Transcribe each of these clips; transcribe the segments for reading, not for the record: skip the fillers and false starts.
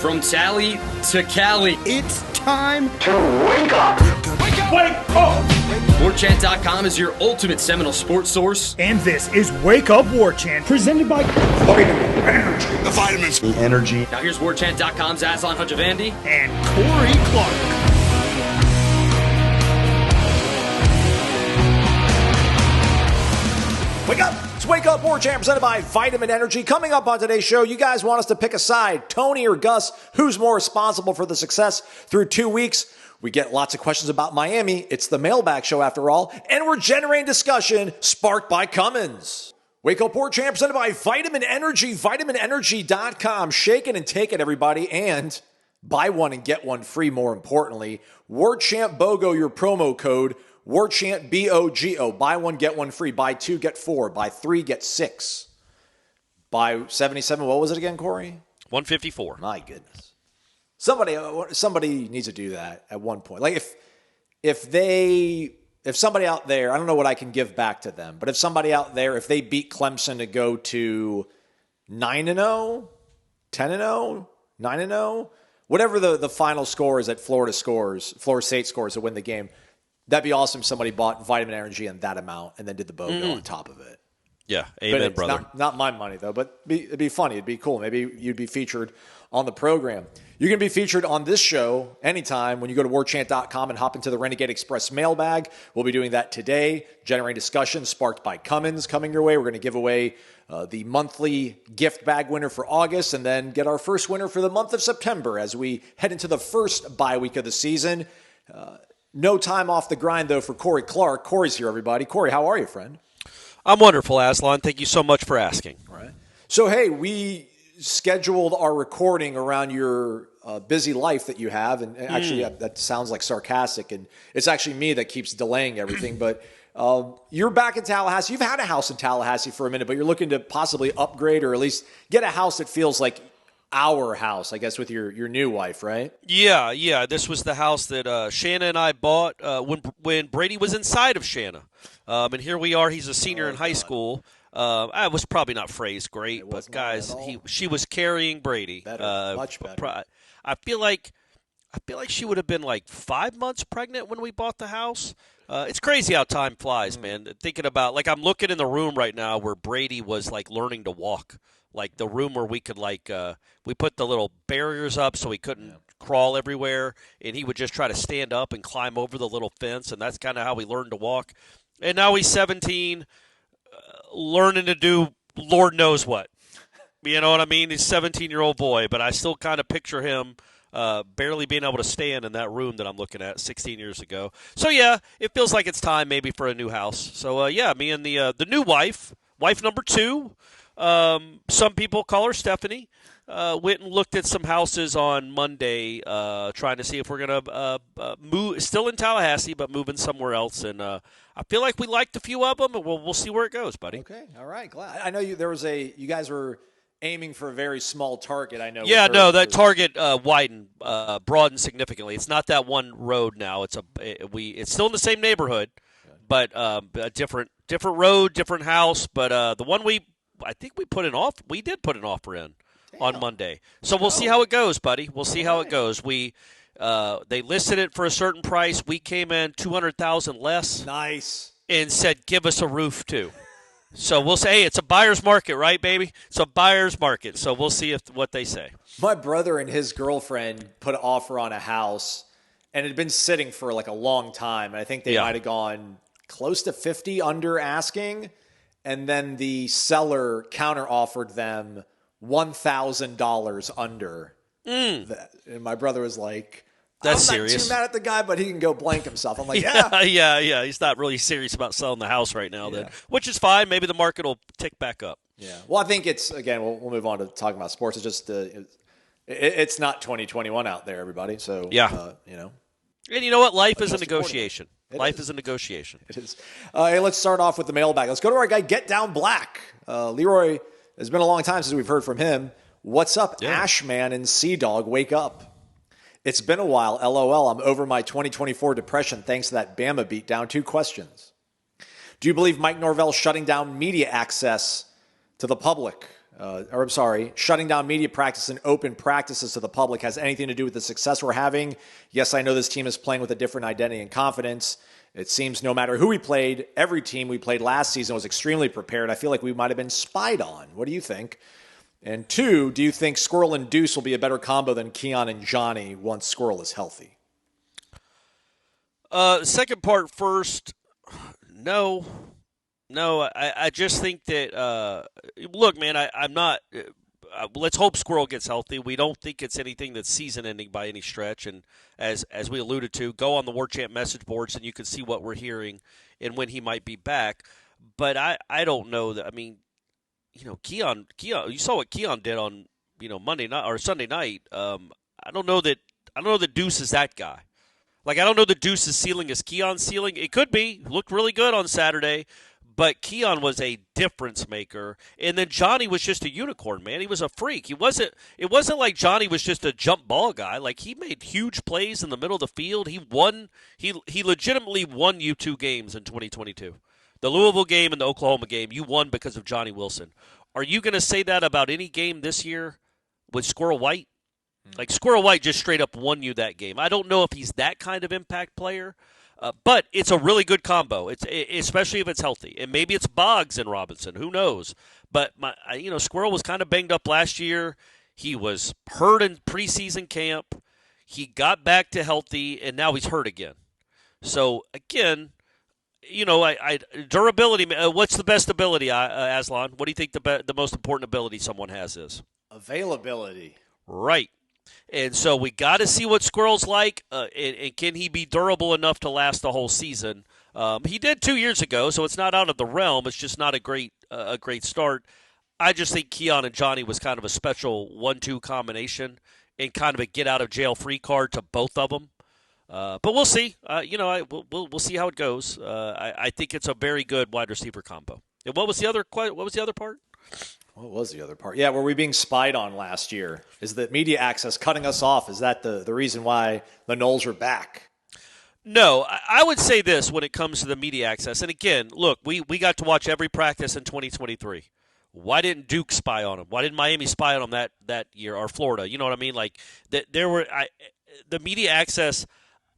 From Tally to Cali. It's time to wake up. Wake up! Warchant.com is your ultimate Seminole sports source. And this is Wake Up Warchant, presented by Vitamin Energy. The vitamins. The energy. Now here's Warchant.com's Aslan Hajavandi and Corey Clark. Wake up! It's Wake Up Warchant presented by Vitamin Energy. Coming up on today's show, you guys want us to pick a side, Tony or Gus, who's more responsible for the success through 2 weeks. We get lots of questions about Miami. It's the mailbag show after all. And we're generating discussion sparked by Cummins. Wake Up Warchant presented by Vitamin Energy, vitaminenergy.com. Shake it and take it, everybody. And buy one and get one free, more importantly. warchantbogo, your promo code. Warchant, B-O-G-O. Buy one, get one free. Buy two, get four. Buy three, get six. Buy 77, what was it again, Corey? 154. My goodness. Somebody needs to do that at one point. Like if somebody out there, I don't know what I can give back to them, but if somebody out there, if they beat Clemson to go to 9-0, 10-0, 9-0, whatever the final score is that Florida State scores to win the game, that'd be awesome if somebody bought Vitamin Energy and that amount and then did the BOGO on top of it. Yeah, amen, but brother. Not my money, though, but it'd be funny. It'd be cool. Maybe you'd be featured on the program. You can be featured on this show anytime when you go to warchant.com and hop into the Renegade Express mailbag. We'll be doing that today, generating discussion sparked by Cummins coming your way. We're going to give away the monthly gift bag winner for August and then get our first winner for the month of September as we head into the first bye week of the season. No time off the grind, though, for Corey Clark. Corey's here, everybody. Corey, how are you, friend? I'm wonderful, Aslan. Thank you so much for asking. All right. So, hey, we scheduled our recording around your busy life that you have. And actually, that sounds like sarcastic. And it's actually me that keeps delaying everything. But you're back in Tallahassee. You've had a house in Tallahassee for a minute, but you're looking to possibly upgrade or at least get a house that feels like our house, I guess, with your new wife, right? Yeah. This was the house that Shanna and I bought when Brady was inside of Shanna. And here we are. He's a senior in high school. I was probably not phrased great, but guys, she was carrying Brady. Better, much better. I feel like she would have been like 5 months pregnant when we bought the house. It's crazy how time flies, man. Thinking about, like, I'm looking in the room right now where Brady was like learning to walk. Like the room where we could we put the little barriers up so he couldn't crawl everywhere, and he would just try to stand up and climb over the little fence, and that's kind of how he learned to walk. And now he's 17, learning to do Lord knows what. You know what I mean? He's a 17-year-old boy, but I still kind of picture him barely being able to stand in that room that I'm looking at 16 years ago. So, yeah, it feels like it's time maybe for a new house. So, me and the new wife number 2, some people call her Stephanie, went and looked at some houses on Monday, trying to see if we're going to move, still in Tallahassee, but moving somewhere else. And I feel like we liked a few of them, and we'll see where it goes, buddy. Okay, all right, glad. I know you guys were aiming for a very small target, I know. Yeah, no, that target broadened significantly. It's not that one road now. It's still in the same neighborhood, but a different road, different house. But the one I think we did put an offer in on Monday. So we'll see how it goes, buddy. We'll see how it goes. They listed it for a certain price. We came in $200,000 less. Nice. And said, give us a roof too. So we'll say, hey, it's a buyer's market, right, baby? It's a buyer's market. So we'll see what they say. My brother and his girlfriend put an offer on a house, and it had been sitting for like a long time. And I think they might have gone close to 50 under asking. And then the seller counter-offered them $1,000 under that. And my brother was like, That's I'm serious. not too mad at the guy, but he can go blank himself. I'm like, yeah. Yeah. He's not really serious about selling the house right now, then, which is fine. Maybe the market will tick back up. Yeah. Well, I think it's, again, we'll move on to talking about sports. It's just, it's not 2021 out there, everybody. So, And you know what? Life is a negotiation. Life is a negotiation. It is. Hey, let's start off with the mailbag. Let's go to our guy, Get Down Black. Leroy, it's been a long time since we've heard from him. What's up, Ashman and Sea-Dog? Wake up. It's been a while. LOL. I'm over my 2024 depression thanks to that Bama beatdown. 2 questions. Do you believe Mike Norvell shutting down media access to the public shutting down media practice and open practices to the public has anything to do with the success we're having. Yes, I know this team is playing with a different identity and confidence. It seems no matter who we played, every team we played last season was extremely prepared. I feel like we might have been spied on. What do you think? And 2, do you think Squirrel and Deuce will be a better combo than Keon and Johnny once Squirrel is healthy? Second part first, no. I just think that, look, man, I'm not let's hope Squirrel gets healthy. We don't think it's anything that's season-ending by any stretch. And as we alluded to, go on the Warchant message boards and you can see what we're hearing and when he might be back. But I don't know that. I mean, Keon, you saw what Keon did on Monday night or Sunday night. I don't know that Deuce is that guy. Like, I don't know that Deuce's ceiling is Keon's ceiling. It could be. Looked really good on Saturday. But Keon was a difference maker. And then Johnny was just a unicorn, man. He was a freak. It wasn't like Johnny was just a jump ball guy. Like, he made huge plays in the middle of the field. He legitimately won you 2 games in 2022. The Louisville game and the Oklahoma game, you won because of Johnny Wilson. Are you going to say that about any game this year with Squirrel White? Like, Squirrel White just straight up won you that game. I don't know if he's that kind of impact player, but it's a really good combo. It's especially if it's healthy. And maybe it's Boggs and Robinson. Who knows? But, Squirrel was kind of banged up last year. He was hurt in preseason camp. He got back to healthy, and now he's hurt again. So, again, durability. What's the best ability, Aslan? What do you think the most important ability someone has is? Availability. Right. And so we got to see what Squirrel's like, and can he be durable enough to last the whole season? He did 2 years ago, so it's not out of the realm. It's just not a great start. I just think Keon and Johnny was kind of a special 1-2 combination and kind of a get-out-of-jail-free card to both of them. But we'll see. We'll see how it goes. I think it's a very good wide receiver combo. And what was the other part? What was the other part? Yeah, were we being spied on last year? Is the media access cutting us off? Is that the reason why the Noles are back? No, I would say this when it comes to the media access. And again, look, we got to watch every practice in 2023. Why didn't Duke spy on him? Why didn't Miami spy on him that year, or Florida? You know what I mean? Like, the media access,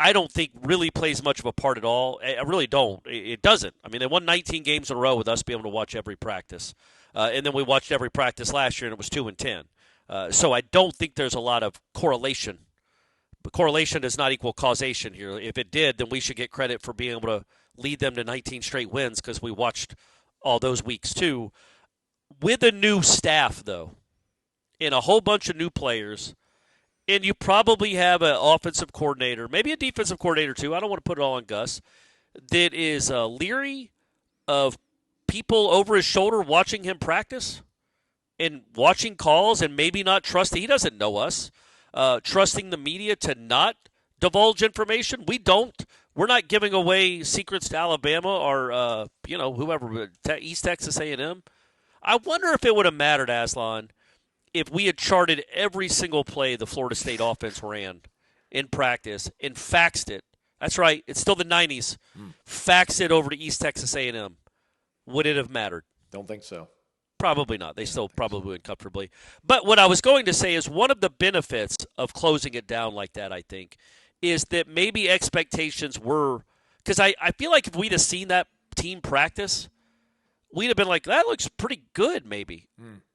I don't think really plays much of a part at all. I really don't. It doesn't. I mean, they won 19 games in a row with us being able to watch every practice. And then we watched every practice last year, and it was 2-10. So I don't think there's a lot of correlation. But correlation does not equal causation here. If it did, then we should get credit for being able to lead them to 19 straight wins because we watched all those weeks too. With a new staff, though, and a whole bunch of new players, and you probably have an offensive coordinator, maybe a defensive coordinator too, I don't want to put it all on Gus, that is leery of people over his shoulder watching him practice and watching calls and maybe not trusting. He doesn't know us. Trusting the media to not divulge information. We don't. We're not giving away secrets to Alabama or, whoever, East Texas A&M. I wonder if it would have mattered, Aslan, if we had charted every single play the Florida State offense ran in practice and faxed it. That's right. It's still the 90s. Faxed it over to East Texas A&M. Would it have mattered? Don't think so. Probably not. They still probably went comfortably. But what I was going to say is one of the benefits of closing it down like that, I think, is that maybe expectations were – because I feel like if we'd have seen that team practice, we'd have been like, that looks pretty good maybe.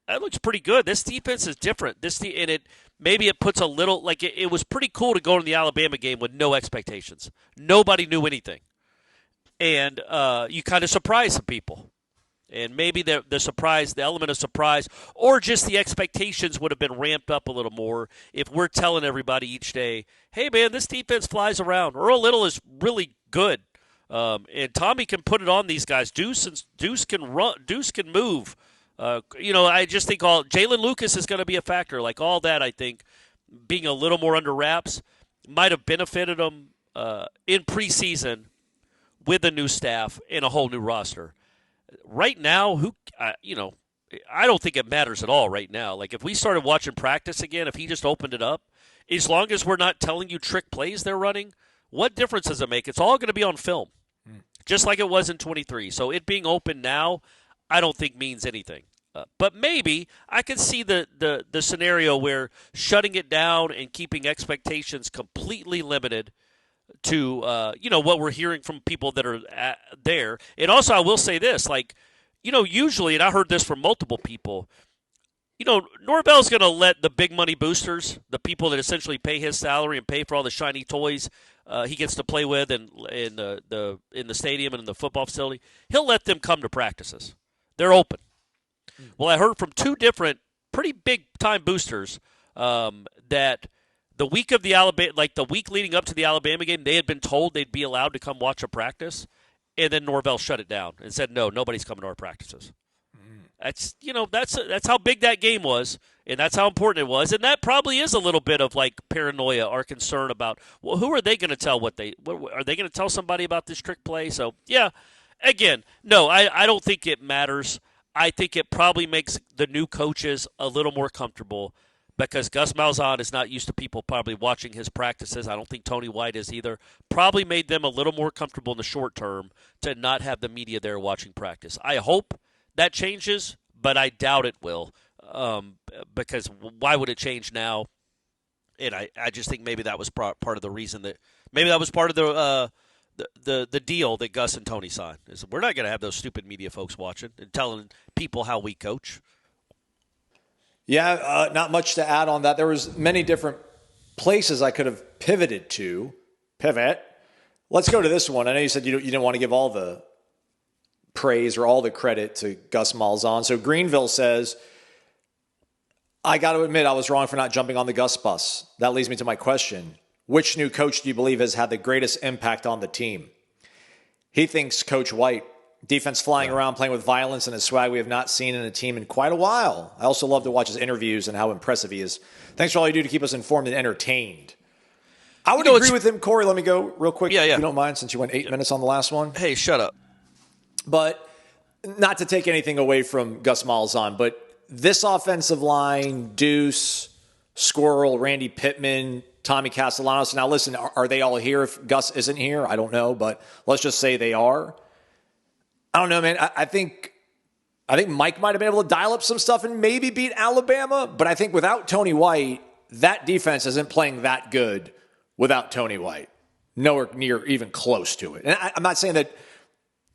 That looks pretty good. This defense is different. Maybe it puts a little – like it was pretty cool to go to the Alabama game with no expectations. Nobody knew anything. And you kind of surprise some people. And maybe the surprise, the element of surprise, or just the expectations would have been ramped up a little more if we're telling everybody each day, hey, man, this defense flies around. Earl Little is really good. And Tommy can put it on these guys. Deuce can run. Deuce can move. I just think Jalen Lucas is going to be a factor. Like all that, I think, being a little more under wraps might have benefited them in preseason with a new staff and a whole new roster. Right now, I don't think it matters at all right now. Like, if we started watching practice again, if he just opened it up, as long as we're not telling you trick plays they're running, what difference does it make? It's all going to be on film, just like it was in 23. So it being open now, I don't think means anything. But maybe I could see the scenario where shutting it down and keeping expectations completely limited to what we're hearing from people that are there. And also, I will say this, usually, and I heard this from multiple people, Norvell's going to let the big money boosters, the people that essentially pay his salary and pay for all the shiny toys he gets to play with in the stadium and in the football facility, he'll let them come to practices. They're open. Well, I heard from two different pretty big-time boosters that the week of the week leading up to the Alabama game, they had been told they'd be allowed to come watch a practice, and then Norvell shut it down and said, no, nobody's coming to our practices. That's how big that game was, and that's how important it was, and that probably is a little bit of paranoia or concern about, well, who are they going to tell are they going to tell somebody about this trick play? So yeah, again, no, I don't think it matters. I think it probably makes the new coaches a little more comfortable because Gus Malzahn is not used to people probably watching his practices. I don't think Tony White is either. Probably made them a little more comfortable in the short term to not have the media there watching practice. I hope that changes, but I doubt it will because why would it change now? And I just think maybe that was part of the reason maybe that was part of the deal that Gus and Tony signed. Is we're not going to have those stupid media folks watching and telling people how we coach. Yeah, not much to add on that. There was many different places I could have pivoted to. Pivot. Let's go to this one. I know you said you didn't want to give all the praise or all the credit to Gus Malzahn. So Greenville says, I got to admit I was wrong for not jumping on the Gus bus. That leads me to my question. Which new coach do you believe has had the greatest impact on the team? He thinks Coach White. Defense flying around, playing with violence and a swag we have not seen in a team in quite a while. I also love to watch his interviews and how impressive he is. Thanks for all you do to keep us informed and entertained. I would agree with him, Corey. Let me go real quick, if you don't mind, since you went 8 minutes on the last one. Hey, shut up. But not to take anything away from Gus Malzahn, but this offensive line, Deuce, Squirrel, Randy Pittman, Tommy Castellanos. Now, listen, are they all here if Gus isn't here? I don't know, but let's just say they are. I don't know, man. I think Mike might have been able to dial up some stuff and maybe beat Alabama, but I think without Tony White, that defense isn't playing that good without Tony White. Nowhere near even close to it. And I'm not saying that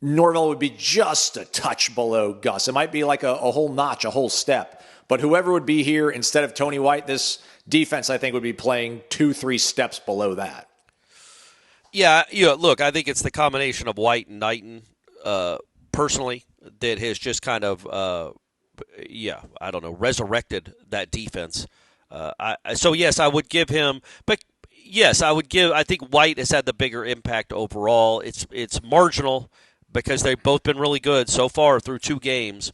Norvell would be just a touch below Gus. It might be like a whole notch, a whole step. But whoever would be here instead of Tony White, this defense, I think, would be playing 2-3 steps below that. Yeah, look, I think it's the combination of White and Knighton, personally, that has just kind of, resurrected that defense. So, yes, I would give him – but, yes, I think White has had the bigger impact overall. It's marginal because they've both been really good so far through 2 games.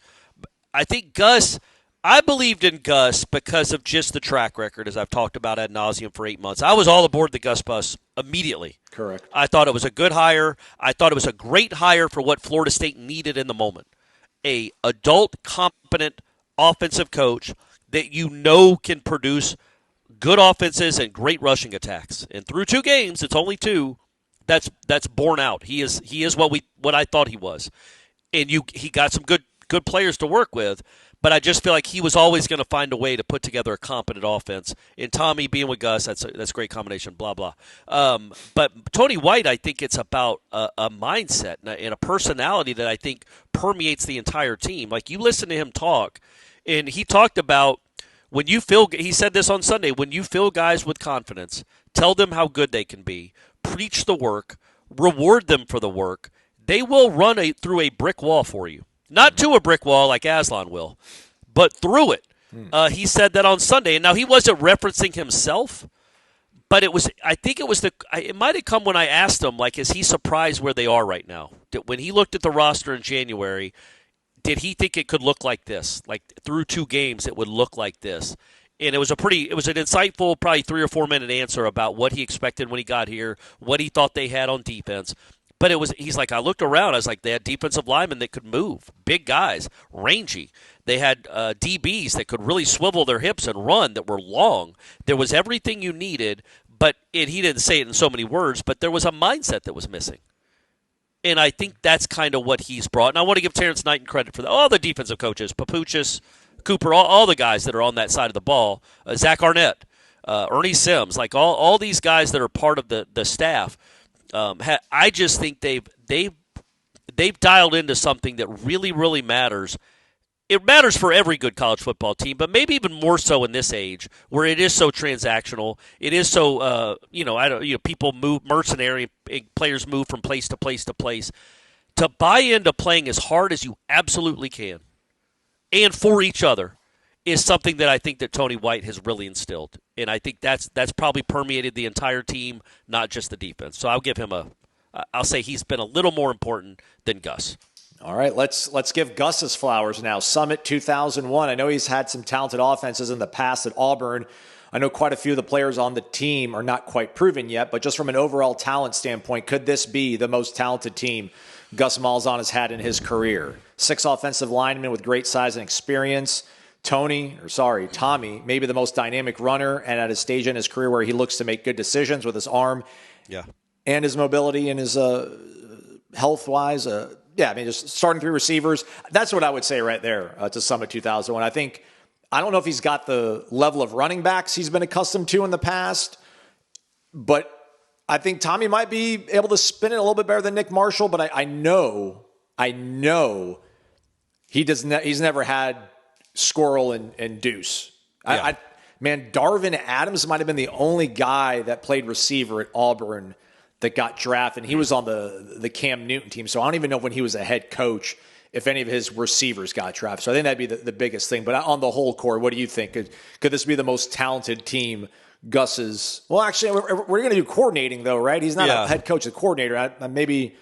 I think Gus – I believed in Gus because of just the track record, as I've talked about ad nauseum for 8 months. I was all aboard the Gus bus immediately. Correct. I thought it was a good hire. I thought it was a great hire for what Florida State needed in the moment. A adult, competent offensive coach that can produce good offenses and great rushing attacks. And through 2 games, it's only 2, that's borne out. He is what I thought he was. And he got some good players to work with. But I just feel like he was always going to find a way to put together a competent offense. And Tommy being with Gus, that's a great combination, blah, blah. But Tony White, I think it's about a mindset and a personality that I think permeates the entire team. Like, you listen to him talk, and he talked about he said this on Sunday, when you fill guys with confidence, tell them how good they can be, preach the work, reward them for the work, they will run through a brick wall for you. Not to a brick wall like Aslan will, but through it. He said that on Sunday. And now he wasn't referencing himself, but it might have come when I asked him, is he surprised where they are right now? When he looked at the roster in January, did he think it could look like this? Like through 2 games, it would look like this. And it was an insightful, probably 3 or 4 minute answer about what he expected when he got here, what he thought they had on defense. But he's like, I looked around, I was like, they had defensive linemen that could move, big guys, rangy. They had DBs that could really swivel their hips and run, that were long. There was everything you needed, but he didn't say it in so many words, but there was a mindset that was missing. And I think that's kind of what he's brought. And I want to give Terrence Knighton credit for that. All the defensive coaches, Papuchis, Cooper, all the guys that are on that side of the ball, Zach Arnett, Ernie Sims, like all these guys that are part of the staff. I just think they've dialed into something that really, really matters. It matters for every good college football team, but maybe even more so in this age where it is so transactional. It is so people move mercenary, players move from place to place to place. To buy into playing as hard as you absolutely can and for each other is something that I think that Tony White has really instilled, and I think that's probably permeated the entire team, not just the defense. So I'll give him I'll say he's been a little more important than Gus. All right, let's give Gus his flowers now. Summit 2001. I know he's had some talented offenses in the past at Auburn. I know quite a few of the players on the team are not quite proven yet, but just from an overall talent standpoint, could this be the most talented team Gus Malzahn has had in his career? 6 offensive linemen with great size and experience. Tommy, maybe the most dynamic runner, and at a stage in his career where he looks to make good decisions with his arm and his mobility and his health-wise. Just starting 3 receivers. That's what I would say right there to Summit 2001. I don't know if he's got the level of running backs he's been accustomed to in the past, but I think Tommy might be able to spin it a little bit better than Nick Marshall, but I know he's never had Squirrel and Deuce. Yeah. Darvin Adams might have been the only guy that played receiver at Auburn that got drafted, and he was on the Cam Newton team. So I don't even know when he was a head coach if any of his receivers got drafted. So I think that'd be the biggest thing. But on the whole, Corey, what do you think? Could this be the most talented team Gus's? Well, actually, we're going to do coordinating, though, right? He's not a head coach, a coordinator. Maybe.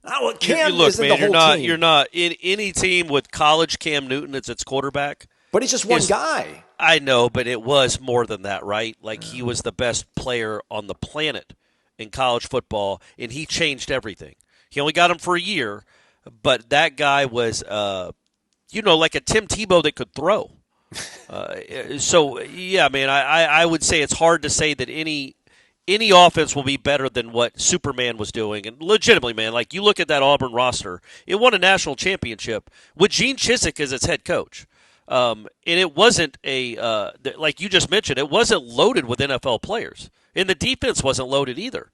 Oh, Cam isn't the whole team. You're not in any team with college Cam Newton as its quarterback. But he's just one guy. I know, but it was more than that, right? Like he was the best player on the planet in college football, and he changed everything. He only got him for a year, but that guy was, like a Tim Tebow that could throw. I would say it's hard to say that any offense will be better than what Superman was doing. And legitimately, man, like you look at that Auburn roster, it won a national championship with Gene Chizik as its head coach. And it wasn't like you just mentioned, it wasn't loaded with NFL players. And the defense wasn't loaded either.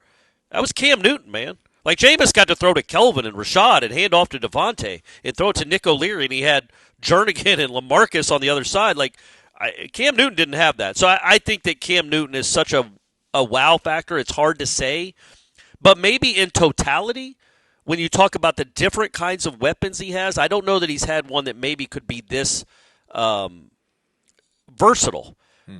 That was Cam Newton, man. Like Jameis got to throw to Kelvin and Rashad and hand off to Devontae and throw it to Nick O'Leary, and he had Jernigan and LaMarcus on the other side. Cam Newton didn't have that. So I think that Cam Newton is such a wow factor. It's hard to say. But maybe in totality, when you talk about the different kinds of weapons he has, I don't know that he's had one that maybe could be this versatile.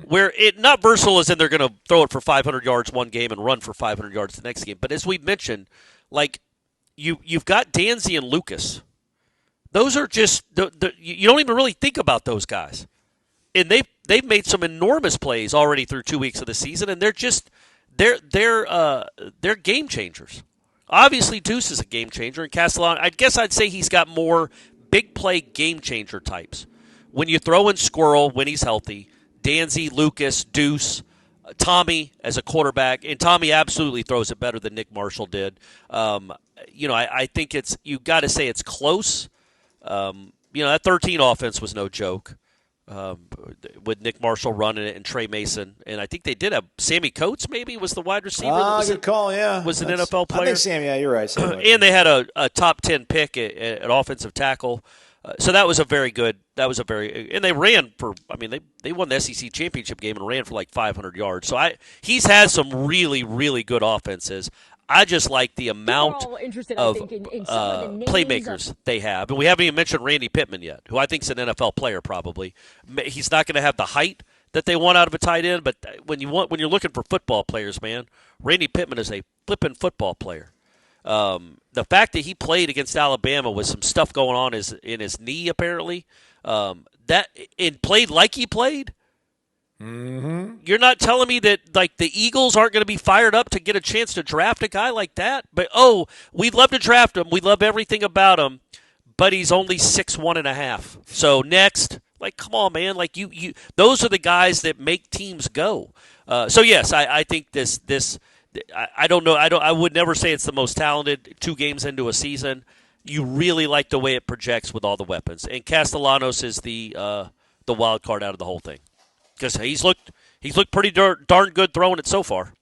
Where it not versatile as in they're going to throw it for 500 yards one game and run for 500 yards the next game. But as we mentioned, like you've got Danzy and Lucas. Those are just you don't even really think about those guys, and they've made some enormous plays already through 2 weeks of the season, and they're game changers. Obviously, Deuce is a game changer, and Castellano. I guess I'd say he's got more big play game changer types. When you throw in Squirrel when he's healthy. Danzy, Lucas, Deuce, Tommy as a quarterback, and Tommy absolutely throws it better than Nick Marshall did. I think you got to say it's close. That 13 offense was no joke with Nick Marshall running it and Trey Mason, and I think they did have Sammy Coates. Maybe was the wide receiver. Good call. Yeah, was an NFL player. I think Sammy. Yeah, you're right. And they had a top 10 pick at offensive tackle. So that was a very good. And they ran for. I mean, they won the SEC championship game and ran for like 500 yards. So he's had some really, really good offenses. I just like the amount of playmakers they have, and we haven't even mentioned Randy Pittman yet, who I think is an NFL player. Probably he's not going to have the height that they want out of a tight end, but when you're looking for football players, man, Randy Pittman is a flippin' football player. The fact that he played against Alabama with some stuff going on in his knee, apparently, played like he played. Mm-hmm. You're not telling me that like the Eagles aren't going to be fired up to get a chance to draft a guy like that? But we'd love to draft him. We love everything about him, but he's only 6'1.5". So next, like, come on, man! Like you, those are the guys that make teams go. So yes, I think this I don't know. I would never say it's the most talented 2 games into a season. You really like the way it projects with all the weapons. And Castellanos is the wild card out of the whole thing. Because he's looked pretty darn good throwing it so far.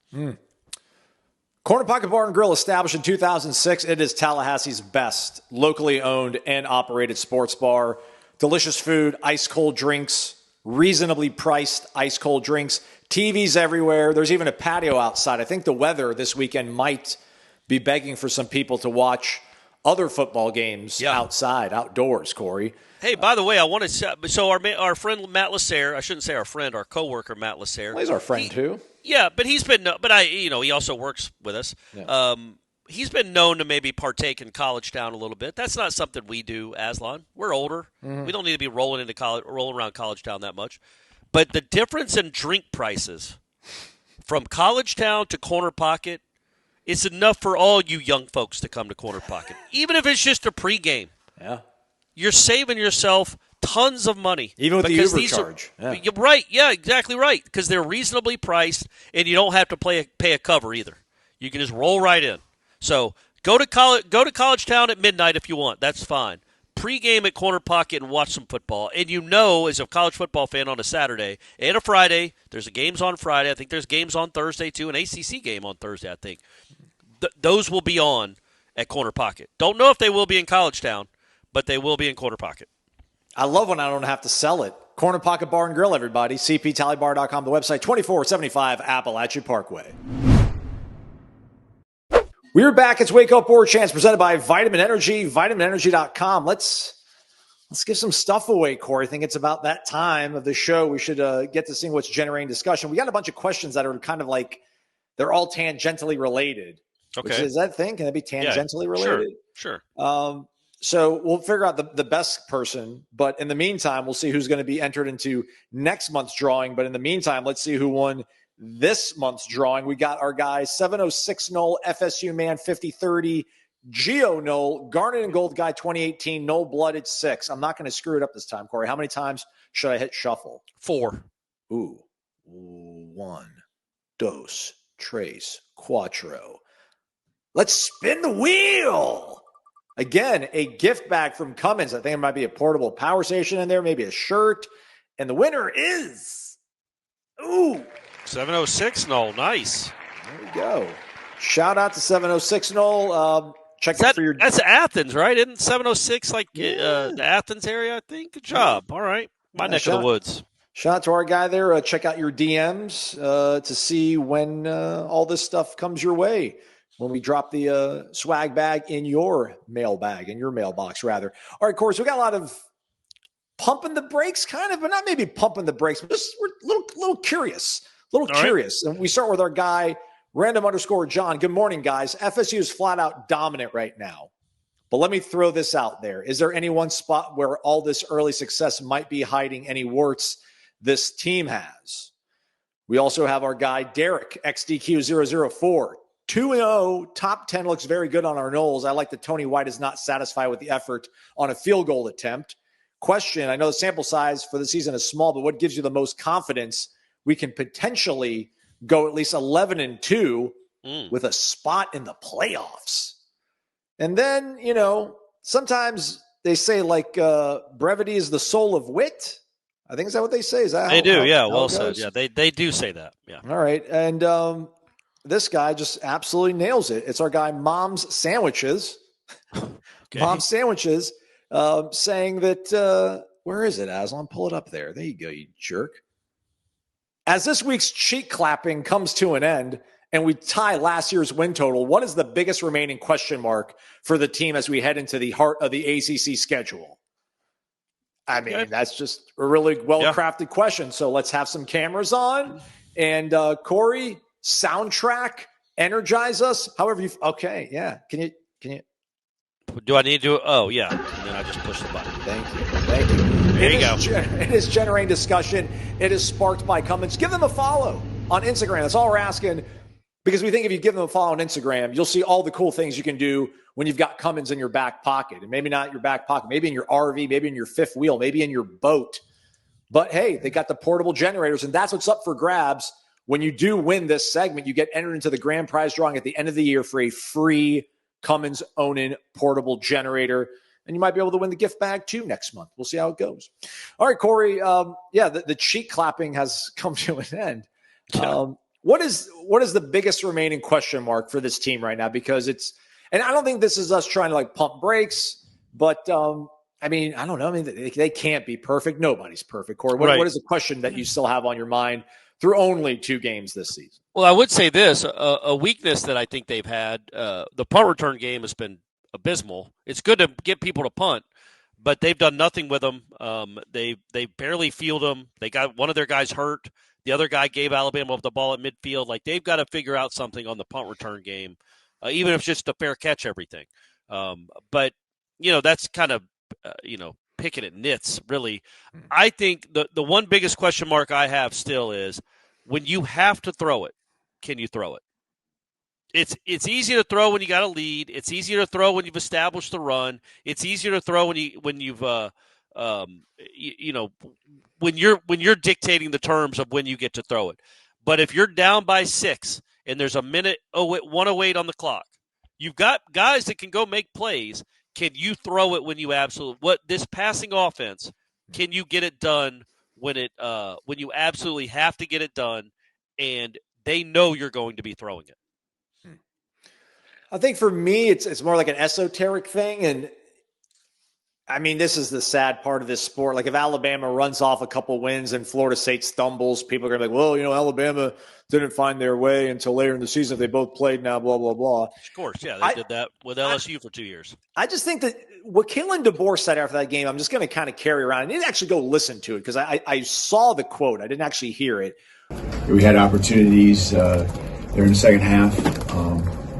Corner Pocket Bar and Grill, established in 2006. It is Tallahassee's best locally owned and operated sports bar. Delicious food, ice-cold drinks, reasonably priced ice-cold drinks, TVs everywhere. There's even a patio outside. I think the weather this weekend might be begging for some people to watch other football games outside, outdoors, Corey. Hey, by the way, I want to – so our friend Matt Lasser – I shouldn't say our friend, our coworker Matt Lasser. Well, he's our friend too. Yeah, but he's been – he also works with us. Yeah. He's been known to maybe partake in College Town a little bit. That's not something we do, Aslan. We're older. Mm-hmm. We don't need to be rolling around College Town that much. But the difference in drink prices from College Town to Corner Pocket is enough for all you young folks to come to Corner Pocket, even if it's just a pregame. Yeah. You're saving yourself tons of money. Even with the Uber charge. You're right. Yeah, exactly right. Because they're reasonably priced, and you don't have to pay a cover either. You can just roll right in. So go to College Town at midnight if you want. That's fine. Pre-game at Corner Pocket and watch some football. And as a college football fan on a Saturday and a Friday, there's games on Friday. I think there's games on Thursday too, an ACC game on Thursday, I think. Those will be on at Corner Pocket. Don't know if they will be in College Town, but they will be in Corner Pocket. I love when I don't have to sell it. Corner Pocket Bar and Grill, everybody. CPTallybar.com, the website, 2475 Appalachia Parkway. We're back. It's Wake Up Warchant, presented by Vitamin Energy, vitaminenergy.com. Let's give some stuff away, Corey. I think it's about that time of the show. We should get to seeing what's generating discussion. We got a bunch of questions that are kind of like, they're all tangentially related. Okay. Is that a thing? Can it be tangentially related? Sure. So we'll figure out the best person. But in the meantime, we'll see who's going to be entered into next month's drawing. But in the meantime, let's see who won this month's drawing. We got our guy 706 Nole, FSU man 5030, Geo Nole, Garnet and Gold guy 2018, Nole Blooded 6. I'm not going to screw it up this time, Corey. How many times should I hit shuffle? 4. Ooh. 1, 2, 3, 4. Let's spin the wheel. Again, a gift bag from Cummins. I think it might be a portable power station in there, maybe a shirt. And the winner is 706 Nole. Nice. There we go. Shout out to 706 Nole. Check it for your. That's Athens, right? Isn't 706 the Athens area? I think. Good job. All right, my neck of the woods. Shout out to our guy there. Check out your DMs to see when all this stuff comes your way. When we drop the swag bag in your mailbox, rather. All right, Corey, so we got a lot of pumping the brakes, kind of, but not maybe pumping the brakes, but just we're a little curious. Curious. And we start with our guy, random_John. Good morning, guys. FSU is flat out dominant right now. But let me throw this out there. Is there any one spot where all this early success might be hiding any warts this team has? We also have our guy, Derek, XDQ004. 2-0, top 10 looks very good on our Noles. I like that Tony White is not satisfied with the effort on a field goal attempt. Question, I know the sample size for the season is small, but what gives you the most confidence we can potentially go at least 11-2 with a spot in the playoffs? And then, sometimes they say brevity is the soul of wit. I think, is that what they say? Is that they do? Yeah, well said. Yeah, they do say that. Yeah. All right. And this guy just absolutely nails it. It's our guy, Mom's Sandwiches. Okay. Mom's Sandwiches, saying that, where is it, Aslan? Pull it up there. There you go, you jerk. As this week's cheek clapping comes to an end and we tie last year's win total, what is the biggest remaining question mark for the team as we head into the heart of the ACC schedule? I mean, that's just a really well-crafted question. So let's have some cameras on. And Corey, soundtrack, energize us. However you. Okay, yeah. Can you? Do I need to? Oh, yeah. And then I just push the button. Thank you. There you go. It is generating discussion. It is sparked by Cummins. Give them a follow on Instagram. That's all we're asking, because we think if you give them a follow on Instagram, you'll see all the cool things you can do when you've got Cummins in your back pocket. And maybe not your back pocket, maybe in your RV, maybe in your fifth wheel, maybe in your boat. But hey, they got the portable generators, and that's what's up for grabs when you do win this segment, you get entered into the grand prize drawing at the end of the year for a free Cummins Onan portable generator. And you might be able to win the gift bag too next month. We'll see how it goes. All right, Corey. The cheek clapping has come to an end. What is the biggest remaining question mark for this team right now? Because and I don't think this is us trying to like pump brakes, but I don't know. They can't be perfect. Nobody's perfect, Corey. What is the question that you still have on your mind through only 2 games this season? Well, I would say this, a weakness that I think they've had, the punt return game has been abysmal. It's good to get people to punt, but they've done nothing with them. They barely field them. They got one of their guys hurt. The other guy gave Alabama the ball at midfield. Like, they've got to figure out something on the punt return game, even if it's just a fair catch everything. But, that's kind of, picking at nits, really. I think the one biggest question mark I have still is when you have to throw it, can you throw it? It's easy to throw when you got a lead. It's easier to throw when you've established the run. It's easier to throw when you're dictating the terms of when you get to throw it. But if you're down by 6 and there's a minute 1:08 on the clock, you've got guys that can go make plays. Can you throw it when you this passing offense? Can you get it done when you absolutely have to get it done, and they know you're going to be throwing it? I think for me, it's more like an esoteric thing. And this is the sad part of this sport. Like, if Alabama runs off a couple wins and Florida State stumbles, people are going to be like, well, Alabama didn't find their way until later in the season. They both played now, blah, blah, blah. Of course, yeah. They did that with LSU for 2 years. I just think that what Kalen DeBoer said after that game, I'm just going to kind of carry around. I need to actually go listen to it because I saw the quote. I didn't actually hear it. We had opportunities there in the second half,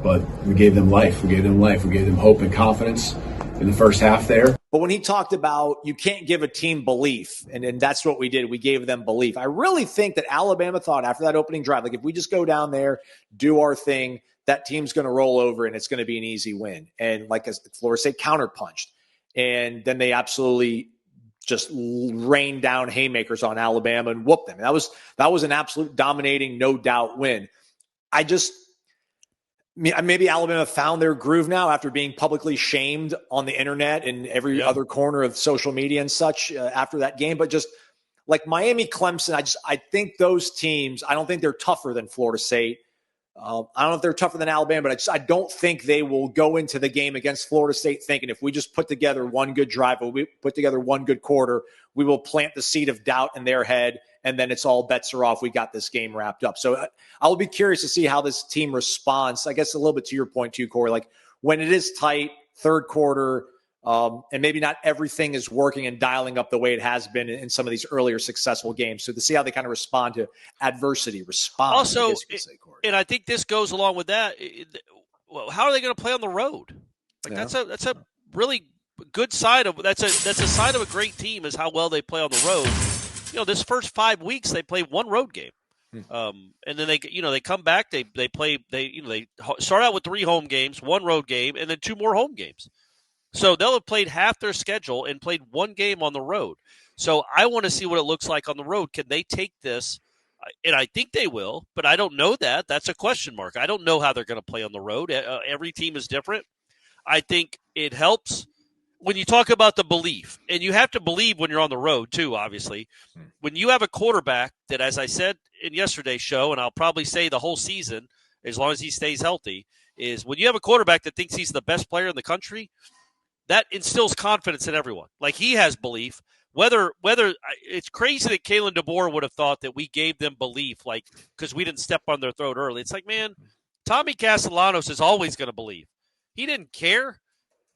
but we gave them life. We gave them hope and confidence in the first half there. But when he talked about you can't give a team belief, and that's what we did. We gave them belief. I really think that Alabama thought after that opening drive, like, if we just go down there, do our thing, that team's going to roll over and it's going to be an easy win. And like as Florida State counterpunched. And then they absolutely just rained down haymakers on Alabama and whooped them. And that was an absolute dominating, no doubt win. Maybe Alabama found their groove now after being publicly shamed on the internet and every other corner of social media and such after that game. But just like Miami, Clemson, I think those teams, I don't think they're tougher than Florida State. I don't know if they're tougher than Alabama, but I don't think they will go into the game against Florida State thinking if we just put together one good drive, or we put together one good quarter, we will plant the seed of doubt in their head, and then it's all bets are off. We got this game wrapped up. So I'll be curious to see how this team responds. I guess a little bit to your point too, Corey, like when it is tight, third quarter, and maybe not everything is working and dialing up the way it has been in some of these earlier successful games. So to see how they kind of respond to adversity, Also, and I think this goes along with that. Well, how are they going to play on the road? Like that's a really good side of that's a side of a great team is how well they play on the road. This first 5 weeks they play one road game, and then they come back. They start out with 3 home games, 1 road game, and then 2 more home games. So they'll have played half their schedule and played 1 game on the road. So I want to see what it looks like on the road. Can they take this? And I think they will, but I don't know that. That's a question mark. I don't know how they're going to play on the road. Every team is different. I think it helps when you talk about the belief, and you have to believe when you're on the road too, obviously. When you have a quarterback that, as I said in yesterday's show, and I'll probably say the whole season, as long as he stays healthy, is when you have a quarterback that thinks he's the best player in the country, that instills confidence in everyone. Like, he has belief. Whether it's crazy that Kalen DeBoer would have thought that we gave them belief, like, because we didn't step on their throat early. It's like, man, Tommy Castellanos is always going to believe. He didn't care.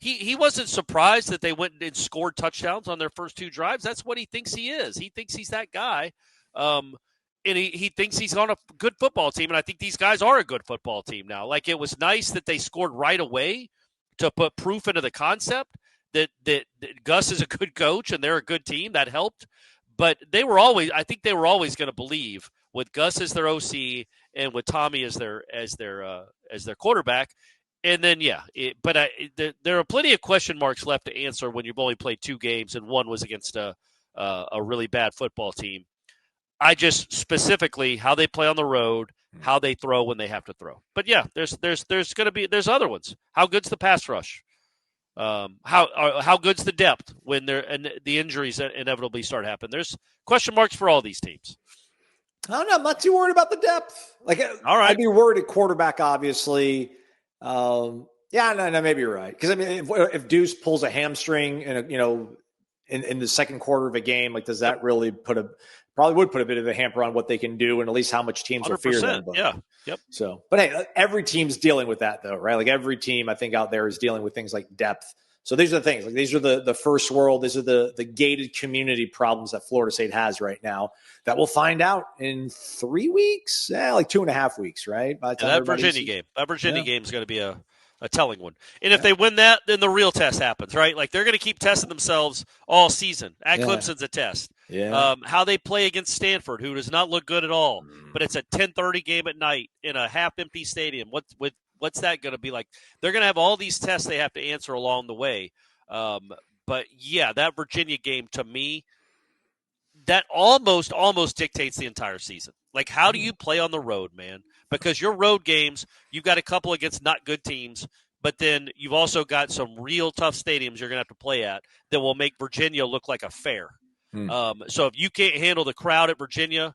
He wasn't surprised that they went and scored touchdowns on their first 2 drives. That's what he thinks he is. He thinks he's that guy. And he thinks he's on a good football team. And I think these guys are a good football team now. Like, it was nice that they scored right away to put proof into the concept that Gus is a good coach and they're a good team. That helped. But I think they were always going to believe with Gus as their OC and with Tommy as their quarterback. And then, there are plenty of question marks left to answer when you've only played 2 games and one was against a really bad football team. I just specifically how they play on the road, how they throw when they have to throw. But yeah, there's other ones. How good's the pass rush? How good's the depth when the injuries inevitably start happening? There's question marks for all these teams. I don't know. I'm not too worried about the depth. All right. I'd be worried at quarterback, obviously. No, maybe you're right. Because if Deuce pulls a hamstring in the second quarter of a game, does that really probably would put a bit of a hamper on what they can do and at least how much teams will fear them. But, yeah. Yep. So, but hey, every team's dealing with that though, right? Every team I think out there is dealing with things like depth. So these are the things. These are the first world. These are the gated community problems that Florida State has right now that we'll find out in 3 weeks, 2.5 weeks, right? By the time that Virginia game is going to be a telling one. And if they win that, then the real test happens, right? They're going to keep testing themselves all season. At Clemson's a test. Yeah. How they play against Stanford, who does not look good at all, but it's a 10:30 game at night in a half-empty stadium. What's that going to be like? They're going to have all these tests they have to answer along the way. But yeah, that Virginia game to me, that almost dictates the entire season. How do you play on the road, man? Because your road games, you've got a couple against not good teams, but then you've also got some real tough stadiums you're going to have to play at that will make Virginia look like a fair. So if you can't handle the crowd at Virginia,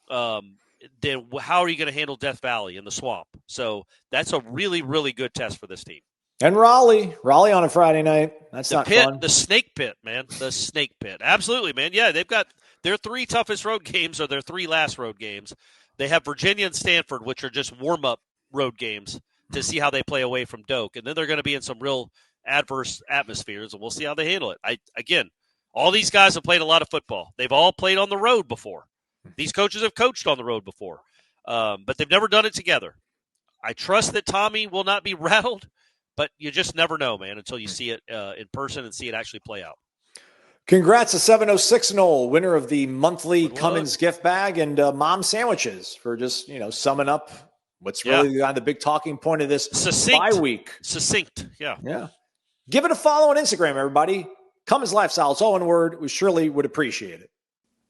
then how are you going to handle Death Valley and the Swamp? So that's a really, really good test for this team. And Raleigh on a Friday night. That's not fun. The Snake Pit, man. The Snake Pit. Absolutely, man. Yeah, they've got their 3 toughest road games or their 3 last road games. They have Virginia and Stanford, which are just warm-up road games to see how they play away from Doak. And then they're going to be in some real adverse atmospheres, and we'll see how they handle it. Again, all these guys have played a lot of football. They've all played on the road before. These coaches have coached on the road before, but they've never done it together. I trust that Tommy will not be rattled, but you just never know, man, until you see it in person and see it actually play out. Congrats to 706 Noel, winner of the monthly Cummins gift bag and mom sandwiches for just, summing up what's really the big talking point of this bye week. Succinct, yeah. Yeah. Give it a follow on Instagram, everybody. Cummins Lifestyle, it's all one word. We surely would appreciate it.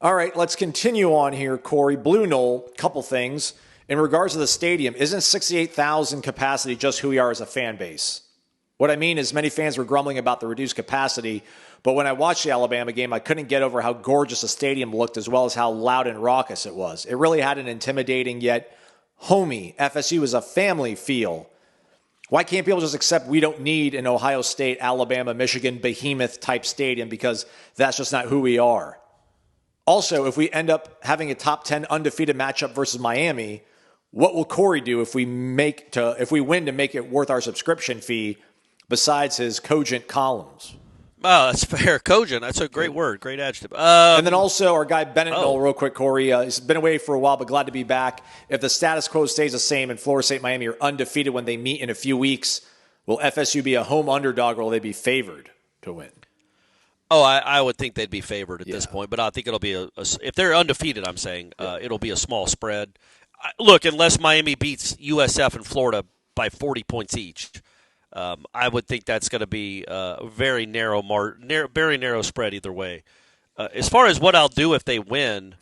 All right, let's continue on here, Corey. Blue Knoll, couple things. In regards to the stadium, isn't 68,000 capacity just who we are as a fan base? What I mean is many fans were grumbling about the reduced capacity, but when I watched the Alabama game, I couldn't get over how gorgeous the stadium looked as well as how loud and raucous it was. It really had an intimidating yet homey, FSU is a family feel. Why can't people just accept we don't need an Ohio State, Alabama, Michigan behemoth type stadium because that's just not who we are? Also, if we end up having a top 10 undefeated matchup versus Miami, what will Corey do if we win to make it worth our subscription fee besides his cogent columns? Oh, that's fair. Cogent. That's a great word. Great adjective. And then also our guy Bennett Knoll, real quick, Corey. He's been away for a while, but glad to be back. If the status quo stays the same and Florida State Miami are undefeated when they meet in a few weeks, will FSU be a home underdog or will they be favored to win? Oh, I would think they'd be favored at this point, but I think it'll be if they're undefeated, I'm saying, it'll be a small spread. Look, unless Miami beats USF and Florida by 40 points each, I would think that's going to be a very narrow very narrow spread either way. As far as what I'll do if they win,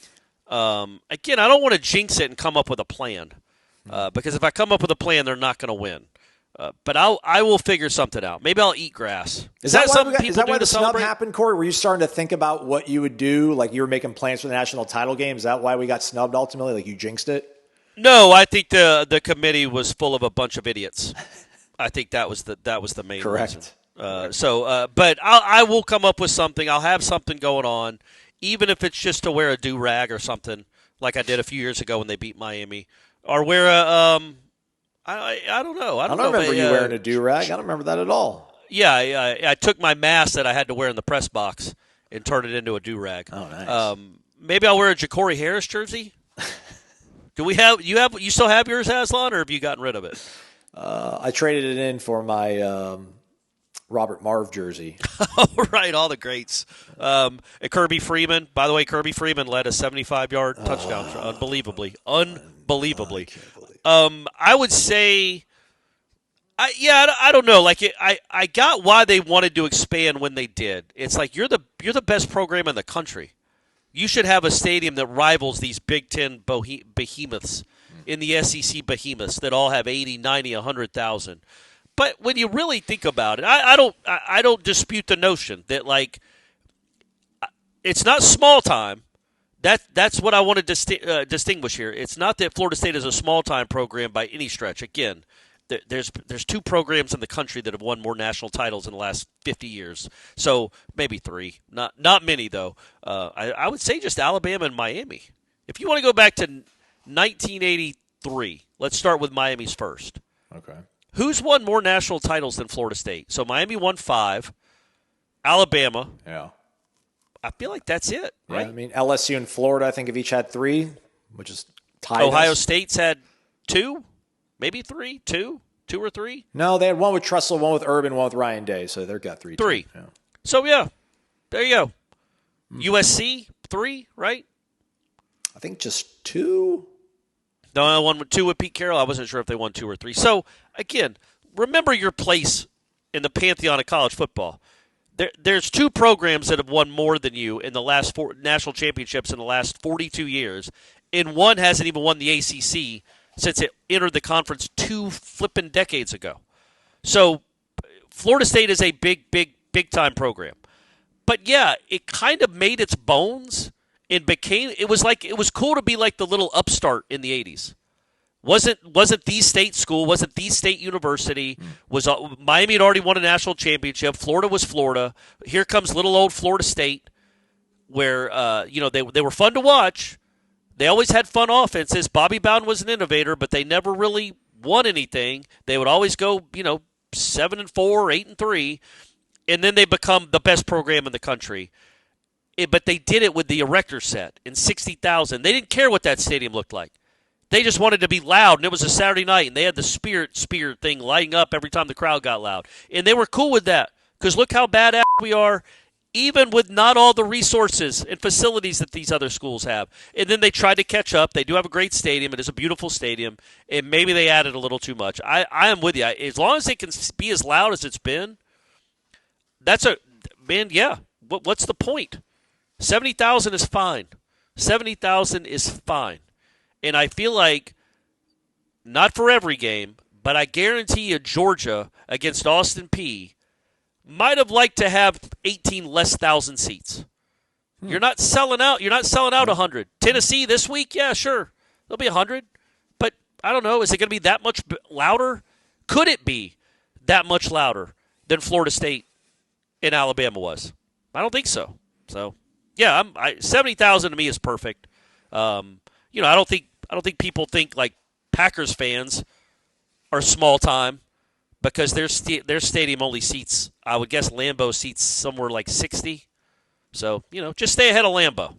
again, I don't want to jinx it and come up with a plan because if I come up with a plan, they're not going to win. But I will figure something out. Maybe I'll eat grass. Is that something people do to celebrate? Is that why the snub happened, Corey? Were you starting to think about what you would do? Like you were making plans for the national title game? Is that why we got snubbed ultimately? Like you jinxed it? No, I think the committee was full of a bunch of idiots. I think that was the main reason. But I will come up with something. I'll have something going on, even if it's just to wear a do-rag or something, like I did a few years ago when they beat Miami, or wear a I don't know. I don't remember you wearing a do-rag. I don't remember that at all. Yeah, I took my mask that I had to wear in the press box and turned it into a do-rag. Oh, nice. Maybe I'll wear a Ja'Cory Harris jersey. Do we have you still have yours, Aslan, or have you gotten rid of it? I traded it in for my Robert Marv jersey. Oh, right, all the greats. Kirby Freeman. By the way, Kirby Freeman led a 75-yard touchdown, unbelievably. I would say, I don't know. Like I got why they wanted to expand when they did. It's like you're the best program in the country. You should have a stadium that rivals these Big Ten behemoths in the SEC behemoths that all have 80, 90, 100,000. But when you really think about it, I don't dispute the notion that, like, it's not small time. That's what I want to distinguish here. It's not that Florida State is a small time program by any stretch. Again, there's two programs in the country that have won more national titles in the last 50 years. So maybe three, not many though. I would say just Alabama and Miami. If you want to go back to 1983, let's start with Miami's first. Okay. Who's won more national titles than Florida State? So Miami won 5. Alabama. Yeah. I feel like that's it, right? Yeah, I mean, LSU and Florida, I think, have each had 3, which is tied. Ohio State's had 2, maybe 3, 2 or 3. No, they had one with Tressel, one with Urban, one with Ryan Day, so they've got 3. 3. Yeah. So, yeah, there you go. USC, 3, right? I think just 2. No, I won 2 with Pete Carroll. I wasn't sure if they won 2 or 3. So, again, remember your place in the pantheon of college football. There's 2 programs that have won more than you in the last 4 national championships in the last 42 years, and one hasn't even won the ACC since it entered the conference 2 flipping decades ago. So Florida State is a big time program. But yeah, it kind of made its bones and it was cool to be like the little upstart in the 80s. Wasn't the state school, wasn't the state university, Miami had already won a national championship, Florida was Florida. Here comes little old Florida State where they wor fun to watch. They always had fun offenses. Bobby Bowden was an innovator, but they never really won anything. They would always go, 7-4, 8-3, and then they become the best program in the country. But they did it with the erector set in 60,000. They didn't care what that stadium looked like. They just wanted to be loud, and it was a Saturday night, and they had the spirit thing lighting up every time the crowd got loud. And they were cool with that, because look how badass we are, even with not all the resources and facilities that these other schools have. And then they tried to catch up. They do have a great stadium. It is a beautiful stadium, and maybe they added a little too much. I am with you. As long as it can be as loud as it's been, what's the point? 70,000 is fine. 70,000 is fine. And I feel like, not for every game, but I guarantee you Georgia against Austin Peay might have liked to have 18 less thousand seats. You're not selling out 100. Tennessee this week, yeah, sure. There'll be 100. But I don't know, is it going to be that much louder? Could it be that much louder than Florida State and Alabama was? I don't think so. So, yeah, 70,000 to me is perfect. I don't think people think like Packers fans are small time because their stadium only seats, I would guess Lambeau seats somewhere like 60. So, just stay ahead of Lambeau.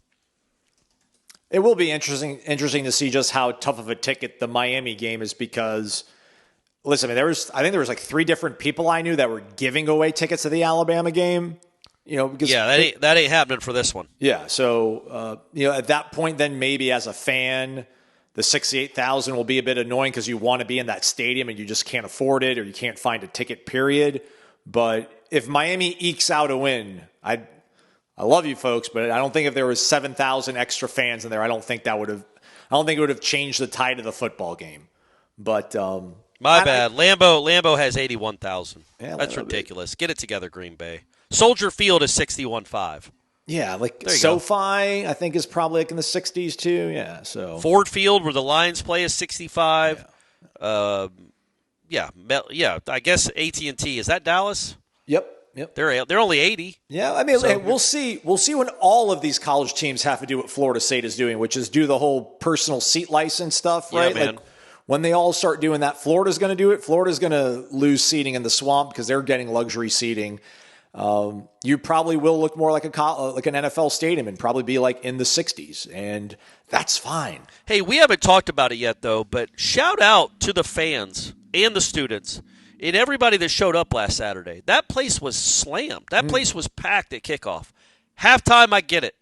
It will be interesting to see just how tough of a ticket the Miami game is because, listen, I think there was like 3 different people I knew that were giving away tickets to the Alabama game. Because that ain't happening for this one. Yeah, so at that point, then maybe as a fan, the 68,000 will be a bit annoying because you want to be in that stadium and you just can't afford it or you can't find a ticket. Period. But if Miami ekes out a win, I love you folks, but I don't think if there was 7,000 extra fans in there, I don't think it would have changed the tide of the football game. But my bad. Lambeau has 81,000. Yeah, that's ridiculous. Get it together, Green Bay. Soldier Field is 61.5. Yeah, like SoFi, I think, is probably like in the 60s too. Yeah, so Ford Field, where the Lions play, is 65. Yeah. I guess AT&T, is that Dallas? Yep. They're only 80. Yeah, I mean, we'll see when all of these college teams have to do what Florida State is doing, which is do the whole personal seat license stuff, right? Yeah, man. Like when they all start doing that, Florida's going to do it. Florida's going to lose seating in the Swamp because they're getting luxury seating. You probably will look more like an NFL stadium and probably be like in the 60s, and that's fine. Hey, we haven't talked about it yet, though, but shout out to the fans and the students and everybody that showed up last Saturday. That place was slammed. That place was packed at kickoff. Halftime, I get it.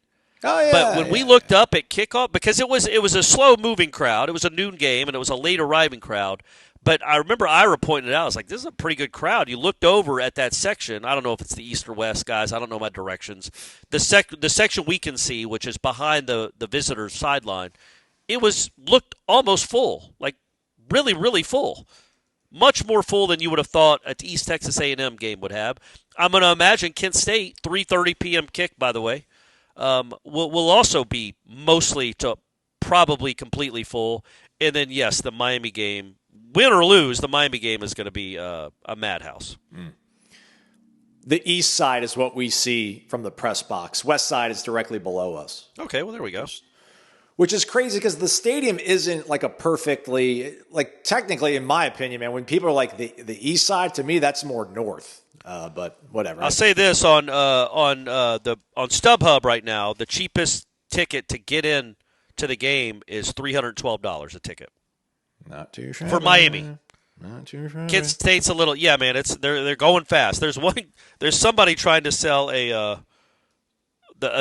Oh, yeah. But when we looked up at kickoff, because it was a slow-moving crowd. It was a noon game, and it was a late-arriving crowd. But I remember Ira pointed it out. I was like, this is a pretty good crowd. You looked over at that section. I don't know if it's the east or west, guys. I don't know my directions. The section we can see, which is behind the visitors' sideline, looked almost full, like really, really full. Much more full than you would have thought an East Texas A&M game would have. I'm going to imagine Kent State, 3:30 p.m. kick, by the way, will also be mostly to probably completely full. And then, yes, the Miami game, win or lose, the Miami game is going to be a madhouse. The east side is what we see from the press box. West side is directly below us. Okay, well, there we go. Which is crazy because the stadium isn't like a perfectly, like technically, in my opinion, man, when people are like the east side, to me, that's more north. But whatever. I'll say this on StubHub right now, the cheapest ticket to get in to the game is $312 a ticket. Not too shabby. For Miami. Not too shabby. Kent State's a little, yeah, man. They're going fast. There's somebody trying to sell a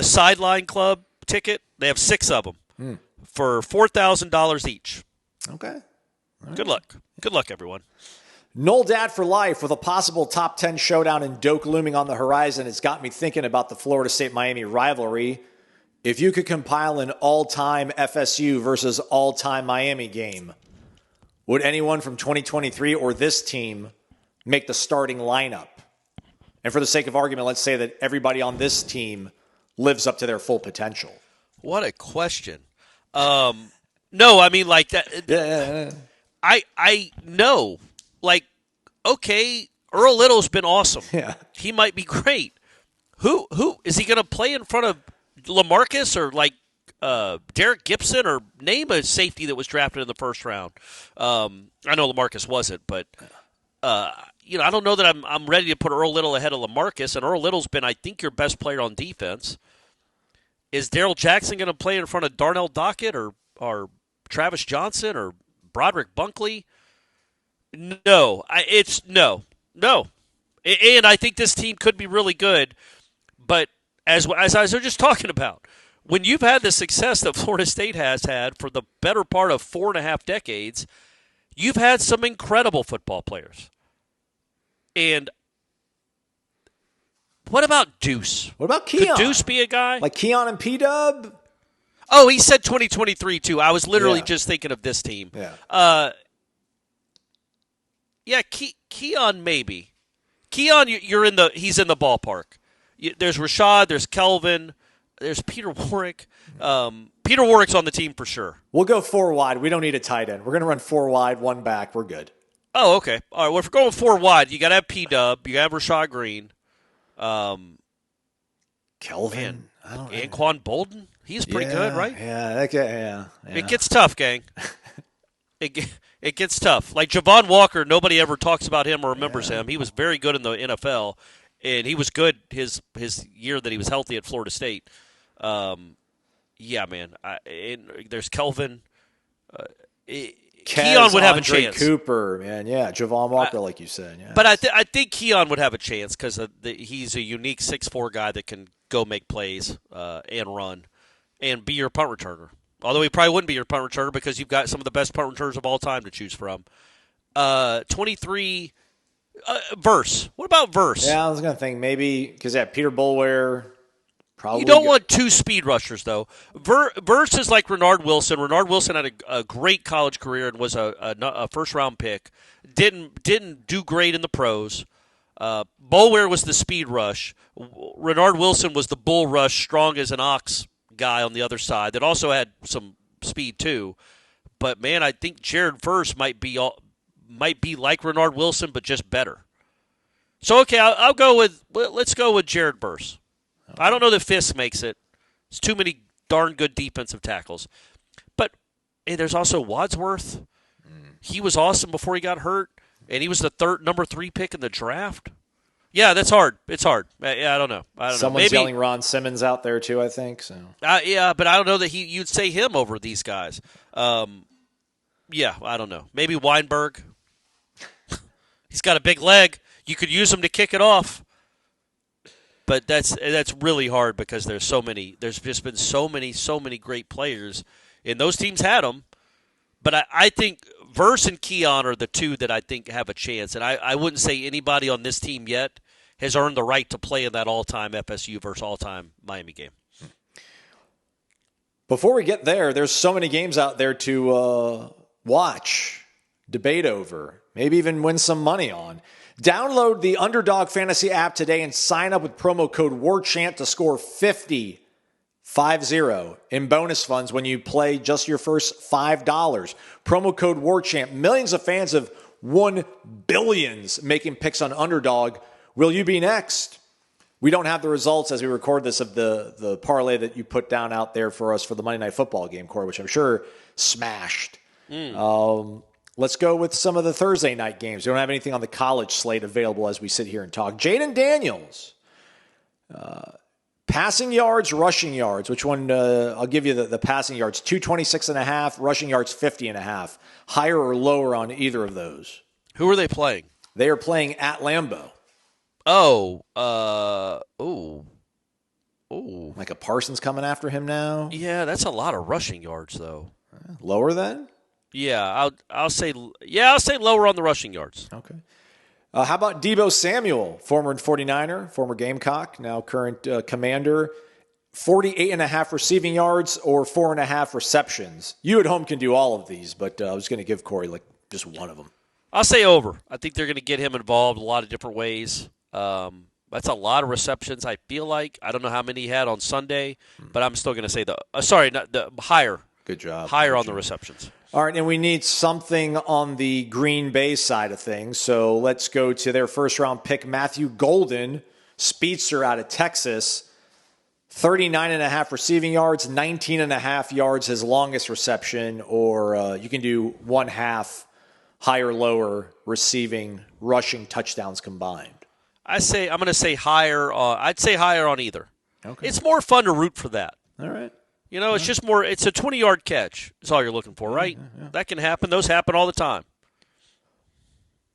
sideline club ticket. They have 6 of them for $4,000 each. Okay. Right. Good luck. Good luck, everyone. Nole Dad for life with a possible top 10 showdown in Doak looming on the horizon. It's got me thinking about the Florida State-Miami rivalry. If you could compile an all-time FSU versus all-time Miami game, would anyone from 2023 or this team make the starting lineup? And for the sake of argument, let's say that everybody on this team lives up to their full potential. What a question. No, I mean, like that. Yeah. I know. Like, okay, Earl Little's been awesome. Yeah. He might be great. Who is he going to play in front of LaMarcus or like Derek Gibson, or name a safety that was drafted in the first round? I know LaMarcus wasn't, but I don't know that I'm ready to put Earl Little ahead of LaMarcus, and Earl Little's been, I think, your best player on defense. Is Darrell Jackson going to play in front of Darnell Dockett or Travis Johnson or Broderick Bunkley? No. No. And I think this team could be really good, but as I was just talking about, when you've had the success that Florida State has had for the better part of 4.5 decades, you've had some incredible football players. And what about Deuce? What about Keon? Could Deuce be a guy? Like Keon and P-Dub? Oh, he said 2023 too. I was literally just thinking of this team. Yeah. Keon maybe. Keon, he's in the ballpark. There's Rashad, there's Kelvin, there's Peter Warrick. Peter Warrick's on the team for sure. We'll go 4 wide. We don't need a tight end. We're going to run 4 wide, 1 back. We're good. Oh, okay. All right. Well, if we're going 4 wide, you got to have P-Dub. You got to have Rashad Green. Kelvin. Anquan Bolden. He's pretty good, right? Yeah. Yeah. It gets tough, gang. It gets tough. Like Javon Walker, nobody ever talks about him or remembers him. He was very good in the NFL, and he was good his year that he was healthy at Florida State. Yeah, man. There's Kelvin. Keon would have a chance. Cooper, man. Yeah, Javon Walker, like you said. Yeah. But I think Keon would have a chance because he's a unique 6'4" guy that can go make plays and run and be your punt returner. Although he probably wouldn't be your punt returner because you've got some of the best punt returners of all time to choose from. 23, Verse. What about Verse? Yeah, I was going to think maybe because, Peter Boulware probably. You don't want 2 speed rushers, though. Verse is like Renard Wilson. Renard Wilson had a great college career and was a first-round pick. Didn't do great in the pros. Boulware was the speed rush. Renard Wilson was the bull rush, strong as an ox guy on the other side that also had some speed too. But man, I think Jared Verse might be like Renard Wilson, but just better. So okay, let's go with Jared Verse. Okay. I don't know that Fisk makes it. It's too many darn good defensive tackles. But hey, there's also Wadsworth. He was awesome before he got hurt, and he was the number 3 pick in the draft. Yeah, that's hard. It's hard. Yeah, I don't know. Someone's yelling Ron Simmons out there too, I think. So. Yeah, but I don't know that you'd say him over these guys. Yeah, I don't know. Maybe Weinberg. He's got a big leg. You could use him to kick it off. but that's really hard because there's so many. There's just been so many great players, and those teams had them. But I think Verse and Keon are the two that I think have a chance, and I wouldn't say anybody on this team yet has earned the right to play in that all-time FSU versus all-time Miami game. Before we get there, there's so many games out there to watch, debate over, maybe even win some money on. Download the Underdog Fantasy app today and sign up with promo code WARCHANT to score 50 in bonus funds when you play just your first $5. Promo code WARCHANT. Millions of fans have won billions making picks on Underdog. Will you be next? We don't have the results as we record this of the parlay that you put down out there for us for the Monday Night Football game, Corey, which I'm sure smashed. Let's go with some of the Thursday night games. We don't have anything on the college slate available as we sit here and talk. Jaden Daniels, passing yards, rushing yards. Which one? I'll give you the passing yards, 226.5, rushing yards 50.5. Higher or lower on either of those? Who are they playing? They are playing at Lambeau. Micah Parsons coming after him now. Yeah, that's a lot of rushing yards though. Lower then? Yeah, I'll say lower on the rushing yards. Okay. How about Deebo Samuel, former 49er, former Gamecock, now current Commander, 48.5 receiving yards or 4.5 receptions. You at home can do all of these, but I was going to give Corey just one of them. I'll say over. I think they're going to get him involved a lot of different ways. That's a lot of receptions, I feel like. I don't know how many he had on Sunday, but I'm still going to say the higher. Good job. Higher on the receptions. All right, and we need something on the Green Bay side of things. So let's go to their first-round pick, Matthew Golden, speedster out of Texas. 39.5 receiving yards, 19.5 yards his longest reception, or you can do 1/2 higher, lower receiving, rushing touchdowns combined. I'm going to say higher. I'd say higher on either. Okay. It's more fun to root for that. All right. You know, it's just more. It's a 20-yard catch. That's all you're looking for, right? Yeah. That can happen. Those happen all the time.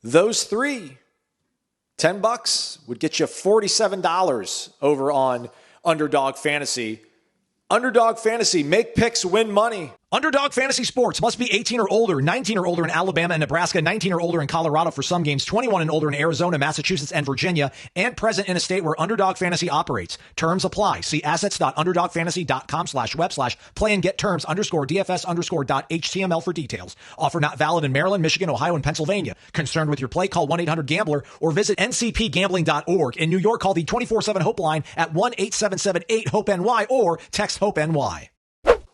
Those three, $10 would get you $47 over on Underdog Fantasy. Underdog Fantasy, make picks, win money. Underdog Fantasy Sports must be 18 or older, 19 or older in Alabama and Nebraska, 19 or older in Colorado for some games, 21 and older in Arizona, Massachusetts, and Virginia, and present in a state where Underdog Fantasy operates. Terms apply. See assets.underdogfantasy.com/web/play and get terms _DFS_.html for details. Offer not valid in Maryland, Michigan, Ohio, and Pennsylvania. Concerned with your play? Call 1-800-GAMBLER or visit ncpgambling.org. In New York, call the 24/7 Hope line at 1-877-8-HOPE-NY or text HOPE-NY.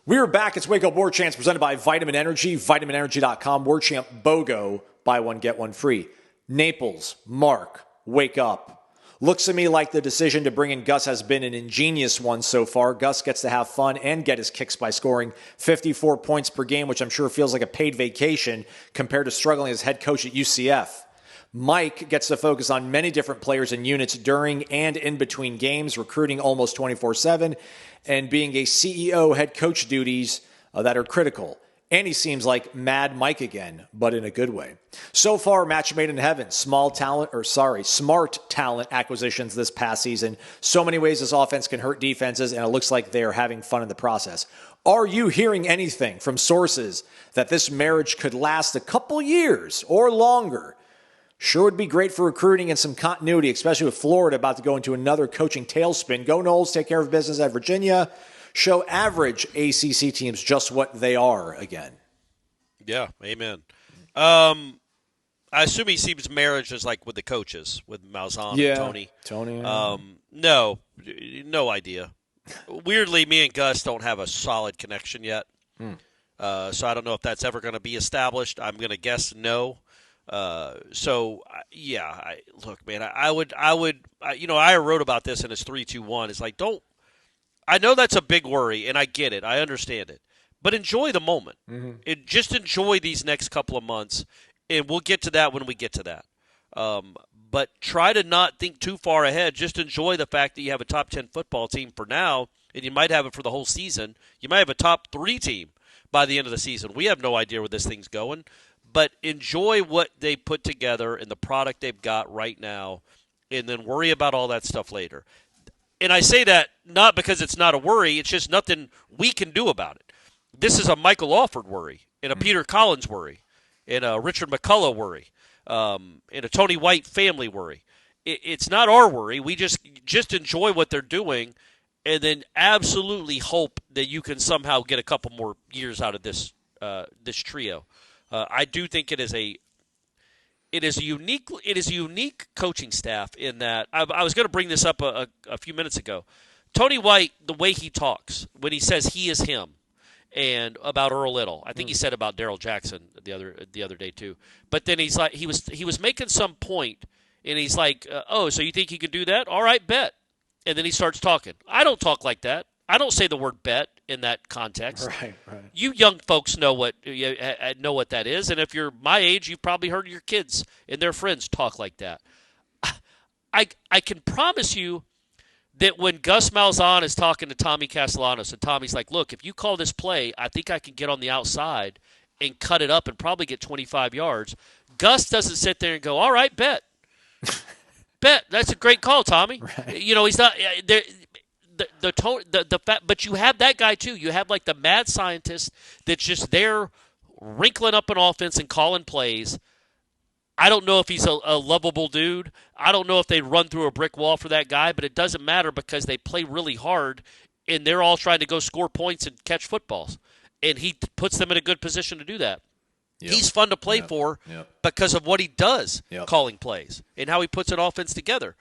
We are back. It's Wake Up Warchants presented by Vitamin Energy, vitaminenergy.com, Warchant BOGO, buy one, get one free. Naples, Mark, wake up. Looks to me like the decision to bring in Gus has been an ingenious one so far. Gus gets to have fun and get his kicks by scoring 54 points per game, which I'm sure feels like a paid vacation compared to struggling as head coach at UCF. Mike gets to focus on many different players and units during and in between games, recruiting almost 24/7, and being a CEO head coach duties that are critical. And he seems like Mad Mike again, but in a good way. So far, match made in heaven. Smart talent acquisitions this past season. So many ways this offense can hurt defenses, and it looks like they're having fun in the process. Are you hearing anything from sources that this marriage could last a couple years or longer? Sure would be great for recruiting and some continuity, especially with Florida about to go into another coaching tailspin. Go Noles, take care of business at Virginia. Show average ACC teams just what they are again. Yeah, amen. I assume he sees marriage as like with the coaches, with Malzahn and Tony. No idea. Weirdly, me and Gus don't have a solid connection yet. So I don't know if that's ever going to be established. I'm going to guess no. Look, man, I wrote about this in his 3-2-1. It's like, I know that's a big worry, and I get it. I understand it. But enjoy the moment. Mm-hmm. Just enjoy these next couple of months, and we'll get to that when we get to that. But try to not think too far ahead. Just enjoy the fact that you have a top 10 football team for now, and you might have it for the whole season. You might have a top 3 team by the end of the season. We have no idea where this thing's going. But enjoy what they put together and the product they've got right now, and then worry about all that stuff later. And I say that not because it's not a worry. It's just nothing we can do about it. This is a Michael Alford worry and a Peter Collins worry and a Richard McCullough worry and a Tony White family worry. It's not our worry. We just enjoy what they're doing and then absolutely hope that you can somehow get a couple more years out of this trio. I do think it is a unique coaching staff in that I was going to bring this up a few minutes ago. Tony White, the way he talks when he says he is him, and about Earl Little, I think he said about Darrell Jackson the other day too. But then he's like he was making some point, and he's like, "Oh, so you think he can do that? All right, bet." And then he starts talking. I don't talk like that. I don't say the word bet in that context. Right. You young folks know what that is, and if you're my age, you've probably heard your kids and their friends talk like that. I can promise you that when Gus Malzahn is talking to Tommy Castellanos, and Tommy's like, "Look, if you call this play, I think I can get on the outside and cut it up and probably get 25 yards." Gus doesn't sit there and go, "All right, bet." Bet. That's a great call, Tommy. Right. He's not there. The tone, the fact, but you have that guy too. You have like the mad scientist that's just there, wrinkling up an offense and calling plays. I don't know if he's a lovable dude. I don't know if they run through a brick wall for that guy, but it doesn't matter because they play really hard, and they're all trying to go score points and catch footballs, and he puts them in a good position to do that. Yep. He's fun to play for because of what he does, calling plays, and how he puts an offense together.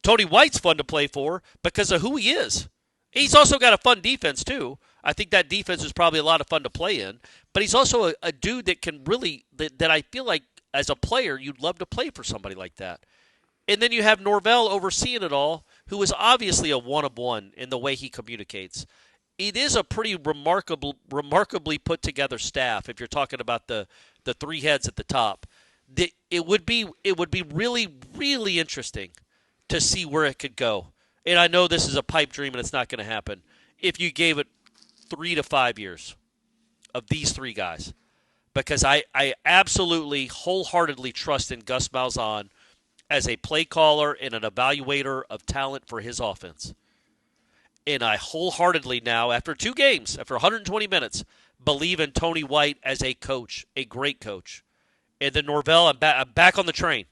Tony White's fun to play for because of who he is. He's also got a fun defense, too. I think that defense is probably a lot of fun to play in. But he's also a dude that can really – that I feel like as a player you'd love to play for somebody like that. And then you have Norvell overseeing it all, who is obviously a one-of-one in the way he communicates. It is a pretty remarkably put-together staff if you're talking about the three heads at the top. It would be really, really interesting to see where it could go. And I know this is a pipe dream and it's not going to happen. If you gave it 3 to 5 years of these three guys. Because I absolutely, wholeheartedly trust in Gus Malzahn as a play caller and an evaluator of talent for his offense. And I wholeheartedly now, after 2 games, after 120 minutes, believe in Tony White as a coach, a great coach. And then Norvell, I'm back on the train.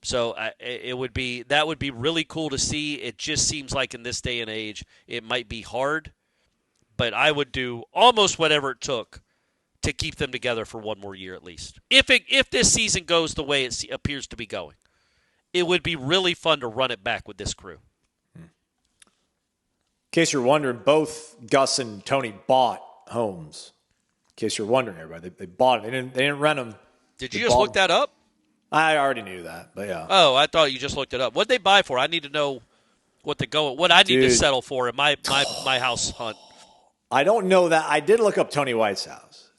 So that would be really cool to see. It just seems like in this day and age, it might be hard, but I would do almost whatever it took to keep them together for one more year at least. If this season goes the way it appears to be going, it would be really fun to run it back with this crew. In case you're wondering, both Gus and Tony bought homes. In case you're wondering, everybody, they bought it. They didn't rent them. Did you just look that up? I already knew that, but yeah. Oh, I thought you just looked it up. What'd they buy for? I need to know what I need to settle for in my house hunt. I don't know that. I did look up Tony White's house.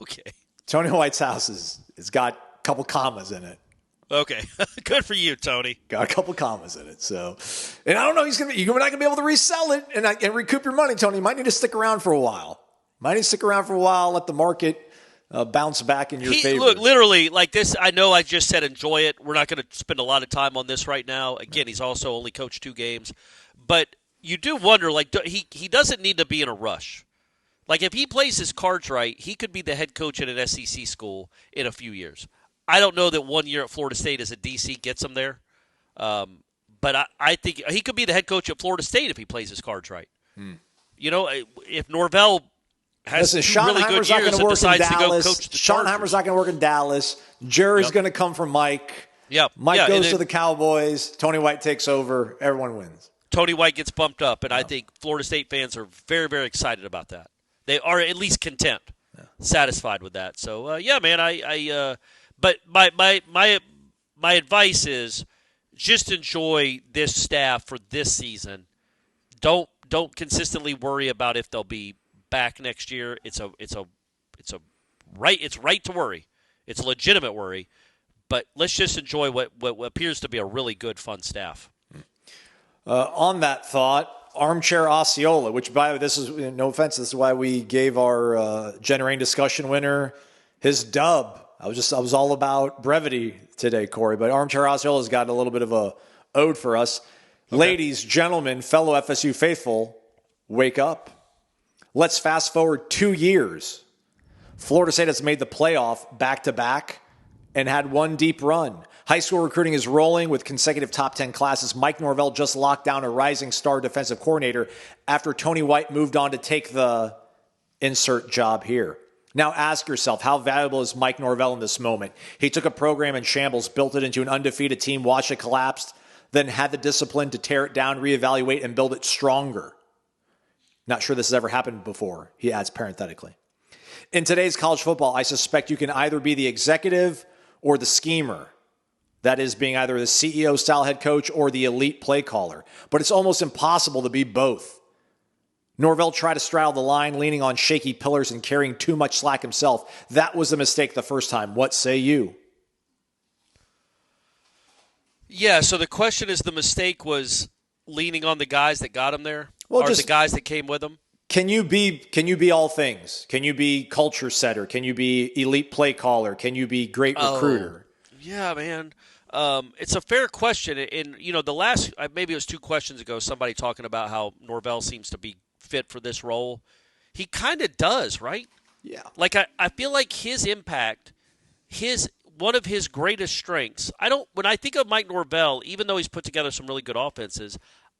Okay. Tony White's house has got a couple commas in it. Okay. Good for you, Tony. Got a couple commas in it. So, and I don't know, you're not going to be able to resell it and recoup your money, Tony. You might need to stick around for a while. Let the market bounce back in your favor. Look, literally, like this, I know I just said enjoy it. We're not going to spend a lot of time on this right now. Again, he's also only coached 2 games. But you do wonder, like, he doesn't need to be in a rush. Like, if he plays his cards right, he could be the head coach at an SEC school in a few years. I don't know that 1 year at Florida State as a DC gets him there. But I think he could be the head coach at Florida State if he plays his cards right. You know, if Norvell has really good years and decides to go coach the Schottenheimer's not going to work in Dallas. Jerry's going to come from Mike. Mike goes to the Cowboys. Tony White takes over. Everyone wins. Tony White gets bumped up, and I think Florida State fans are very, very excited about that. They are at least content, satisfied with that. So, man, but my advice is just enjoy this staff for this season. Don't consistently worry about if they'll be back next year. It's right to worry. It's a legitimate worry, but let's just enjoy what appears to be a really good, fun staff. On that thought, Armchair Osceola, which by the way, this is no offense, this is why we gave our generating discussion winner his dub. I was all about brevity today, Corey, but Armchair Osceola's got a little bit of a ode for us. Ladies, gentlemen, fellow FSU faithful, wake up. Let's fast forward 2 years. Florida State has made the playoff back-to-back and had one deep run. High school recruiting is rolling with consecutive top 10 classes. Mike Norvell just locked down a rising star defensive coordinator after Tony White moved on to take the insert job here. Now ask yourself, how valuable is Mike Norvell in this moment? He took a program in shambles, built it into an undefeated team, watched it collapse, then had the discipline to tear it down, reevaluate, and build it stronger. Not sure this has ever happened before, he adds parenthetically. In today's college football, I suspect you can either be the executive or the schemer. That is, being either the CEO-style head coach or the elite play caller. But it's almost impossible to be both. Norvell tried to straddle the line, leaning on shaky pillars and carrying too much slack himself. That was a mistake the first time. What say you? Yeah, so the question is, the mistake was leaning on the guys that got him there? Or the guys that came with him? Can you be all things? Can you be culture setter? Can you be elite play caller? Can you be great recruiter? Yeah, man. It's a fair question. And, the last, maybe it was 2 questions ago, somebody talking about how Norvell seems to be fit for this role. He kind of does, right? Yeah. Like, I feel like his impact, one of his greatest strengths, when I think of Mike Norvell, even though he's put together some really good offenses,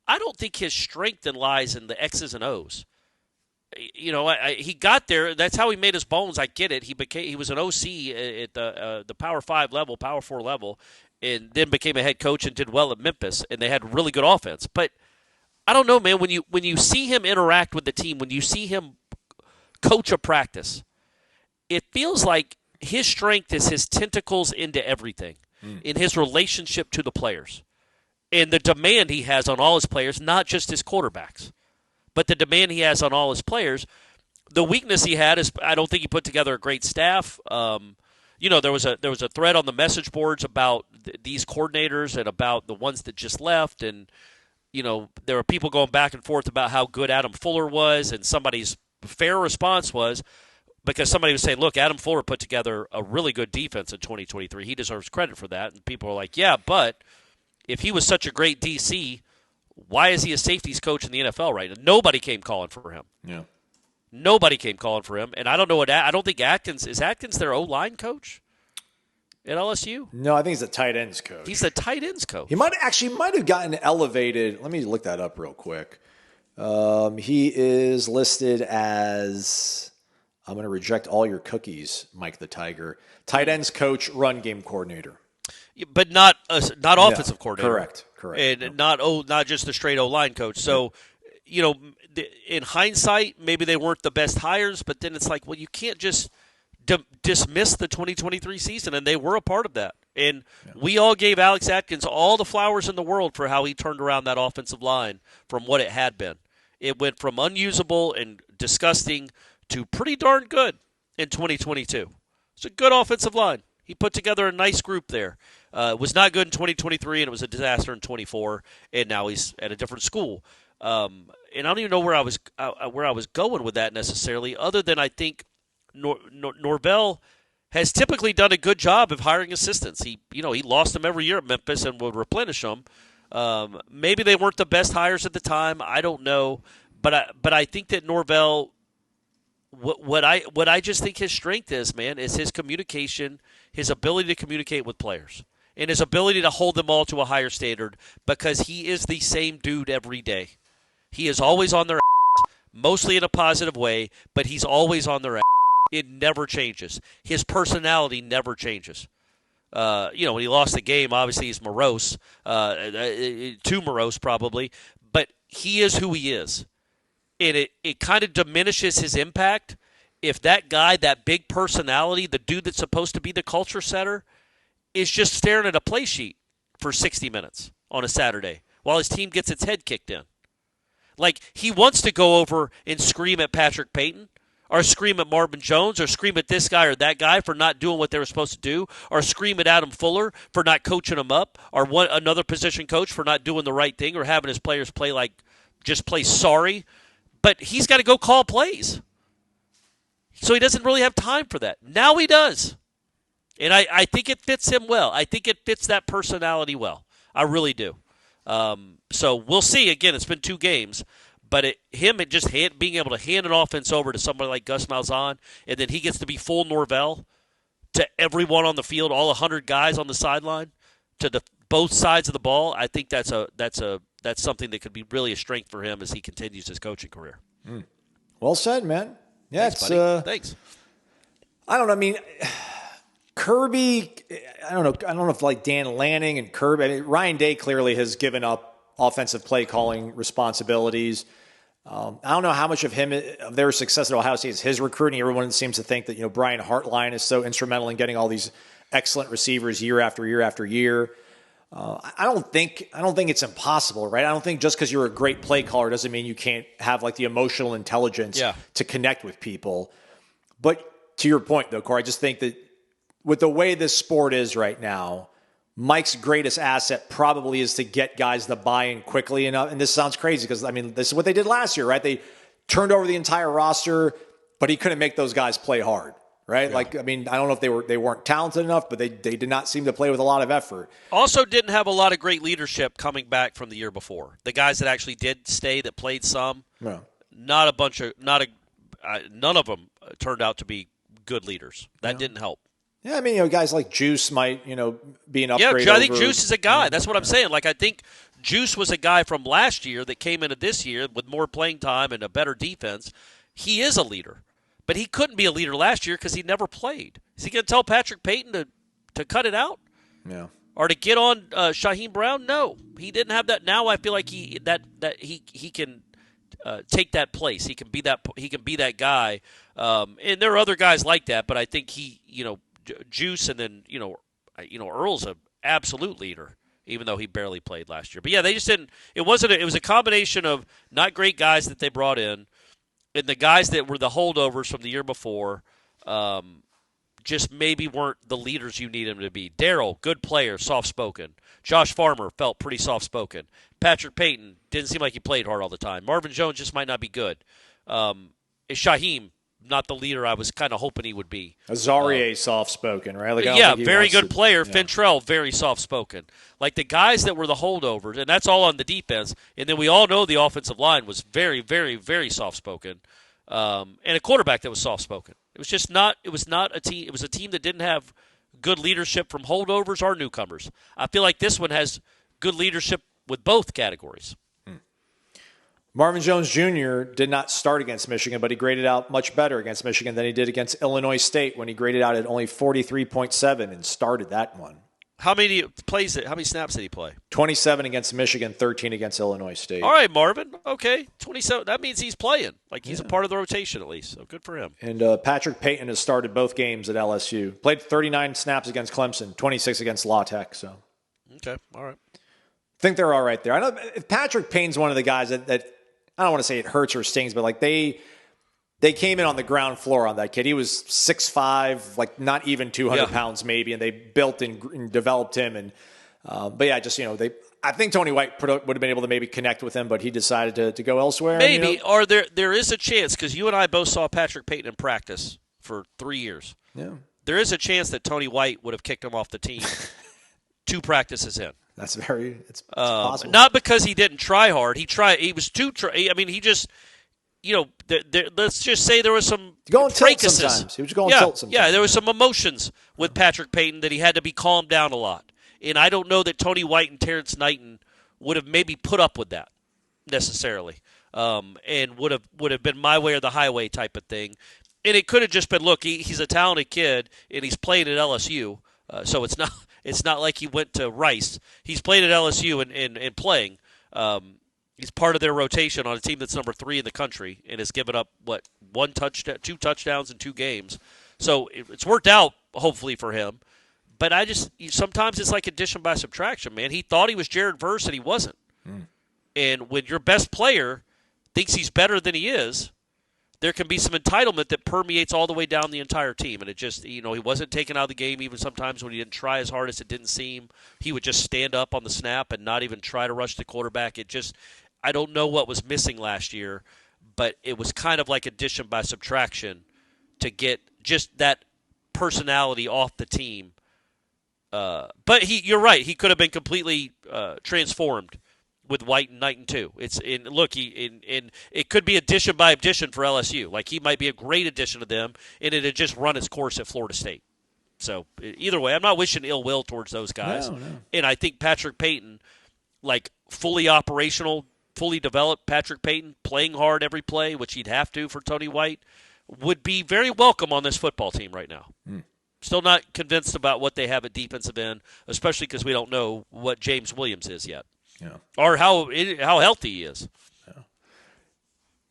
I don't think his strength lies in the X's and O's. He got there. That's how he made his bones. I get it. He was an OC at the Power 5 level, Power 4 level, and then became a head coach and did well at Memphis, and they had really good offense. But I don't know, man. When you see him interact with the team, when you see him coach a practice, it feels like his strength is his tentacles into everything, in his relationship to the players, and the demand he has on all his players, not just his quarterbacks. But the demand he has on all his players, the weakness he had is I don't think he put together a great staff. There was a thread on the message boards about these coordinators and about the ones that just left, and there were people going back and forth about how good Adam Fuller was, and somebody's fair response was, because somebody was saying, look, Adam Fuller put together a really good defense in 2023. He deserves credit for that. And people were like, yeah, but if he was such a great DC, why is he a safeties coach in the NFL right now? Nobody came calling for him. Yeah. Nobody came calling for him. And I don't know I don't think is Atkins their O-line coach at LSU? No, I think he's the tight ends coach. He's the tight ends coach. He might have gotten elevated. Let me look that up real quick. He is listed as, I'm going to reject all your cookies, Mike the Tiger. Tight ends coach, run game coordinator. But not offensive coordinator. Correct. And not just the straight O-line coach. So, in hindsight, maybe they weren't the best hires, but then it's like, well, you can't just dismiss the 2023 season, and they were a part of that. And we all gave Alex Atkins all the flowers in the world for how he turned around that offensive line from what it had been. It went from unusable and disgusting to pretty darn good in 2022. It's a good offensive line. He put together a nice group there. It was not good in 2023, and it was a disaster in 24, and now he's at a different school. And I don't even know where I was going with that necessarily, other than I think Norvell has typically done a good job of hiring assistants. He lost them every year at Memphis and would replenish them. Maybe they weren't the best hires at the time. I don't know, but I think that Norvell. What I just think his strength is, man, is his communication, his ability to communicate with players, and his ability to hold them all to a higher standard, because he is the same dude every day. He is always on their ass, mostly in a positive way, but he's always on their ass. It never changes. His personality never changes. When he lost the game, obviously he's morose, too morose probably, but he is who he is. And it kind of diminishes his impact if that guy, that big personality, the dude that's supposed to be the culture setter, is just staring at a play sheet for 60 minutes on a Saturday while his team gets its head kicked in. Like, he wants to go over and scream at Patrick Payton, or scream at Marvin Jones, or scream at this guy or that guy for not doing what they were supposed to do, or scream at Adam Fuller for not coaching him up, or another position coach for not doing the right thing, or having his players play sorry. But he's got to go call plays. So he doesn't really have time for that. Now he does. And I think it fits him well. I think it fits that personality well. I really do. So we'll see. Again, it's been 2 games. But being able to hand an offense over to somebody like Gus Malzahn, and then he gets to be full Norvell to everyone on the field, all 100 guys on the sideline, to both sides of the ball, I think that's something that could be really a strength for him as he continues his coaching career. Well said, man. Yeah, Thanks, buddy. Thanks. I don't know. I mean, Kirby, I don't know if like Dan Lanning and Kirby, I mean, Ryan Day clearly has given up offensive play calling responsibilities. I don't know how much of their success at Ohio State is his recruiting. Everyone seems to think that, Brian Hartline is so instrumental in getting all these excellent receivers year after year after year. I don't think it's impossible, right? I don't think just because you're a great play caller doesn't mean you can't have like the emotional intelligence to connect with people. But to your point though, Corey, I just think that with the way this sport is right now, Mike's greatest asset probably is to get guys to buy in quickly enough. And this sounds crazy because, I mean, this is what they did last year, right? They turned over the entire roster, but he couldn't make those guys play hard, right? Yeah. Like, I mean, I don't know if they weren't talented enough, but they did not seem to play with a lot of effort. Also didn't have a lot of great leadership coming back from the year before. The guys that actually did stay, that played some, none of them turned out to be good leaders. That didn't help. Yeah, I mean, guys like Juice might, be an upgrade. Yeah, I think Juice is a guy. That's what I'm saying. Like, I think Juice was a guy from last year that came into this year with more playing time and a better defense. He is a leader. But he couldn't be a leader last year because he never played. Is he going to tell Patrick Payton to cut it out? Yeah. Or to get on Shaheem Brown? No. He didn't have that. Now I feel like he can take that place. He can be that guy. And there are other guys like that, but I think Juice, and then Earl's an absolute leader, even though he barely played last year. But yeah, they just didn't. It was a combination of not great guys that they brought in, and the guys that were the holdovers from the year before, just maybe weren't the leaders you need them to be. Darryl, good player, soft spoken. Josh Farmer felt pretty soft spoken. Patrick Payton didn't seem like he played hard all the time. Marvin Jones just might not be good. Shaheem, not the leader I was kind of hoping he would be. Azarie, soft-spoken, right? Like, very good player. Yeah. Fintrell, very soft-spoken. Like the guys that were the holdovers, and that's all on the defense. And then we all know the offensive line was very, very, very soft-spoken, and a quarterback that was soft-spoken. It was just not. It was not a team. It was a team that didn't have good leadership from holdovers or newcomers. I feel like this one has good leadership with both categories. Marvin Jones Jr. did not start against Michigan, but he graded out much better against Michigan than he did against Illinois State when he graded out at only 43.7 and started that one. How many snaps did he play? 27 against Michigan, 13 against Illinois State. All right, Marvin. Okay, 27. That means he's playing. Like, he's a part of the rotation at least, so good for him. And Patrick Payton has started both games at LSU. Played 39 snaps against Clemson, 26 against La Tech. So, okay, all right. I think they're all right there. I know Patrick Payton's one of the guys that I don't want to say it hurts or stings, but like they came in on the ground floor on that kid. He was 6'5", like not even 200 pounds maybe, and they built and developed him. And but yeah, just I think Tony White would have been able to maybe connect with him, but he decided to go elsewhere. Maybe, or there is a chance, because you and I both saw Patrick Payton in practice for 3 years. Yeah, there is a chance that Tony White would have kicked him off the team 2 practices in. That's it's possible. Not because he didn't try hard. He tried. He was too. I mean, he just. Let's just say there was some fracases. He was going tilt sometimes. Yeah, there was some emotions with Patrick Payton that he had to be calmed down a lot. And I don't know that Tony White and Terrence Knighton would have maybe put up with that necessarily, and would have been my way or the highway type of thing. And it could have just been, look, he's a talented kid and he's playing at LSU, so it's not like he went to Rice. He's played at LSU and playing. He's part of their rotation on a team that's number 3 in the country and has given up, 2 touchdowns in 2 games. So it's worked out, hopefully, for him. But sometimes it's like addition by subtraction, man. He thought he was Jared Verse and he wasn't. And when your best player thinks he's better than he is, there can be some entitlement that permeates all the way down the entire team. And it just, he wasn't taken out of the game even sometimes when he didn't try as hard as it didn't seem. He would just stand up on the snap and not even try to rush the quarterback. I don't know what was missing last year, but it was kind of like addition by subtraction to get just that personality off the team. But you're right. He could have been completely transformed with White and Knighton too. It could be addition by addition for LSU. Like, he might be a great addition to them, and it had just run its course at Florida State. So either way, I'm not wishing ill will towards those guys. No. And I think Patrick Payton, like fully operational, fully developed Patrick Payton, playing hard every play, which he'd have to for Tony White, would be very welcome on this football team right now. Still not convinced about what they have at defensive end, especially because we don't know what James Williams is yet. Yeah. Or how healthy he is. Yeah.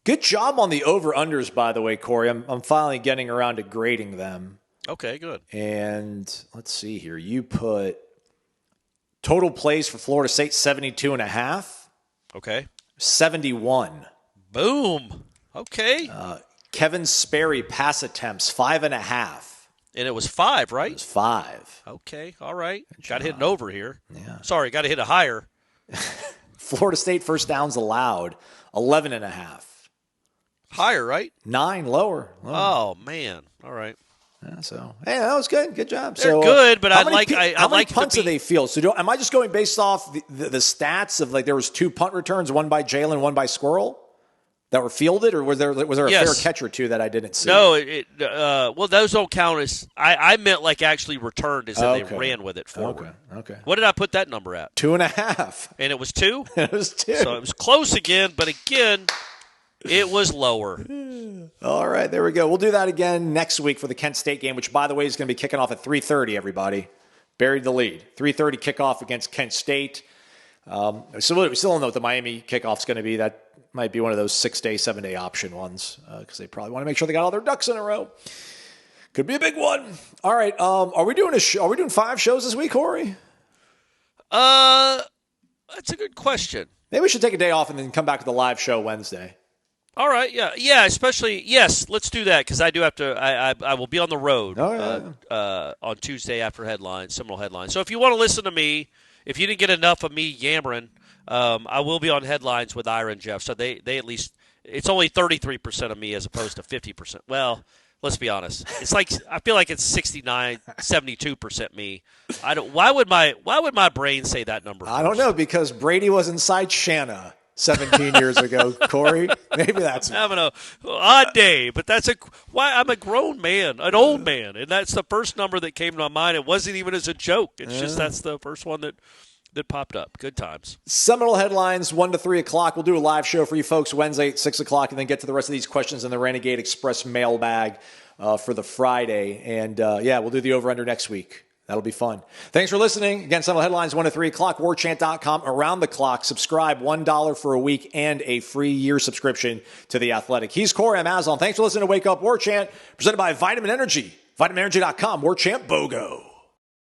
Good job on the over-unders, by the way, Corey. I'm finally getting around to grading them. Okay, good. And let's see here. You put total plays for Florida State 72.5. Okay. 71. Boom. Okay. Kevin Sperry pass attempts 5.5. And it was 5, right? It was 5. Okay, all right. Got to hit an over here. Yeah. Sorry, got to hit a higher. Florida State first downs allowed 11.5. Higher, right? 9 lower. Oh man! All right. Yeah, so hey, that was good. Good job. They're good, but how how many punts do they field? So am I just going based off the stats of, like, there was 2 punt returns, one by Jalen, one by Squirrel, that were fielded, or was there a fair catch or two that I didn't see? No, well, those don't count as. I meant like actually returned, as in they ran with it forward. Okay. What did I put that number at? 2.5. And it was 2. It was 2. So it was close again, but again, it was lower. All right, there we go. We'll do that again next week for the Kent State game, which, by the way, is going to be kicking off at 3:30. Everybody buried the lead. 3:30 kickoff against Kent State. So we still don't know what the Miami kickoff's going to be. That might be one of those 6-day, 7-day option ones, because they probably want to make sure they got all their ducks in a row. Could be a big one. All right, are we doing Are we doing 5 shows this week, Corey? That's a good question. Maybe we should take a day off and then come back with a live show Wednesday. All right, yeah. Especially, yes, let's do that, because I do have to. I will be on the road on Tuesday after Seminole headlines. So if you want to listen to me, if you didn't get enough of me yammering, I will be on headlines with Ira and Jeff. So they at least, it's only 33% of me as opposed to 50%. Well, let's be honest. It's like, I feel like it's 69, 72% me. Why would my brain say that number first? I don't know, because Brady was inside Shanna 17 years ago, Corey. Maybe that's having a odd day, but why I'm a grown man, an old man, and that's the first number that came to my mind. It wasn't even as a joke. It's just that's the first one that popped up. Good times. Seminole headlines 1 to 3 o'clock. We'll do a live show for you folks Wednesday at 6 o'clock, and then get to the rest of these questions in the Renegade Express mailbag for the Friday. And we'll do the over-under next week. That'll be fun. Thanks for listening. Again, Seminole headlines 1 to 3 o'clock. warchant.com, around the clock. Subscribe, $1 for a week and a free year subscription to The Athletic. He's Corey. I'm Azon. Thanks for listening to Wake Up Warchant, presented by Vitamin Energy. VitaminEnergy.com. warchantbogo.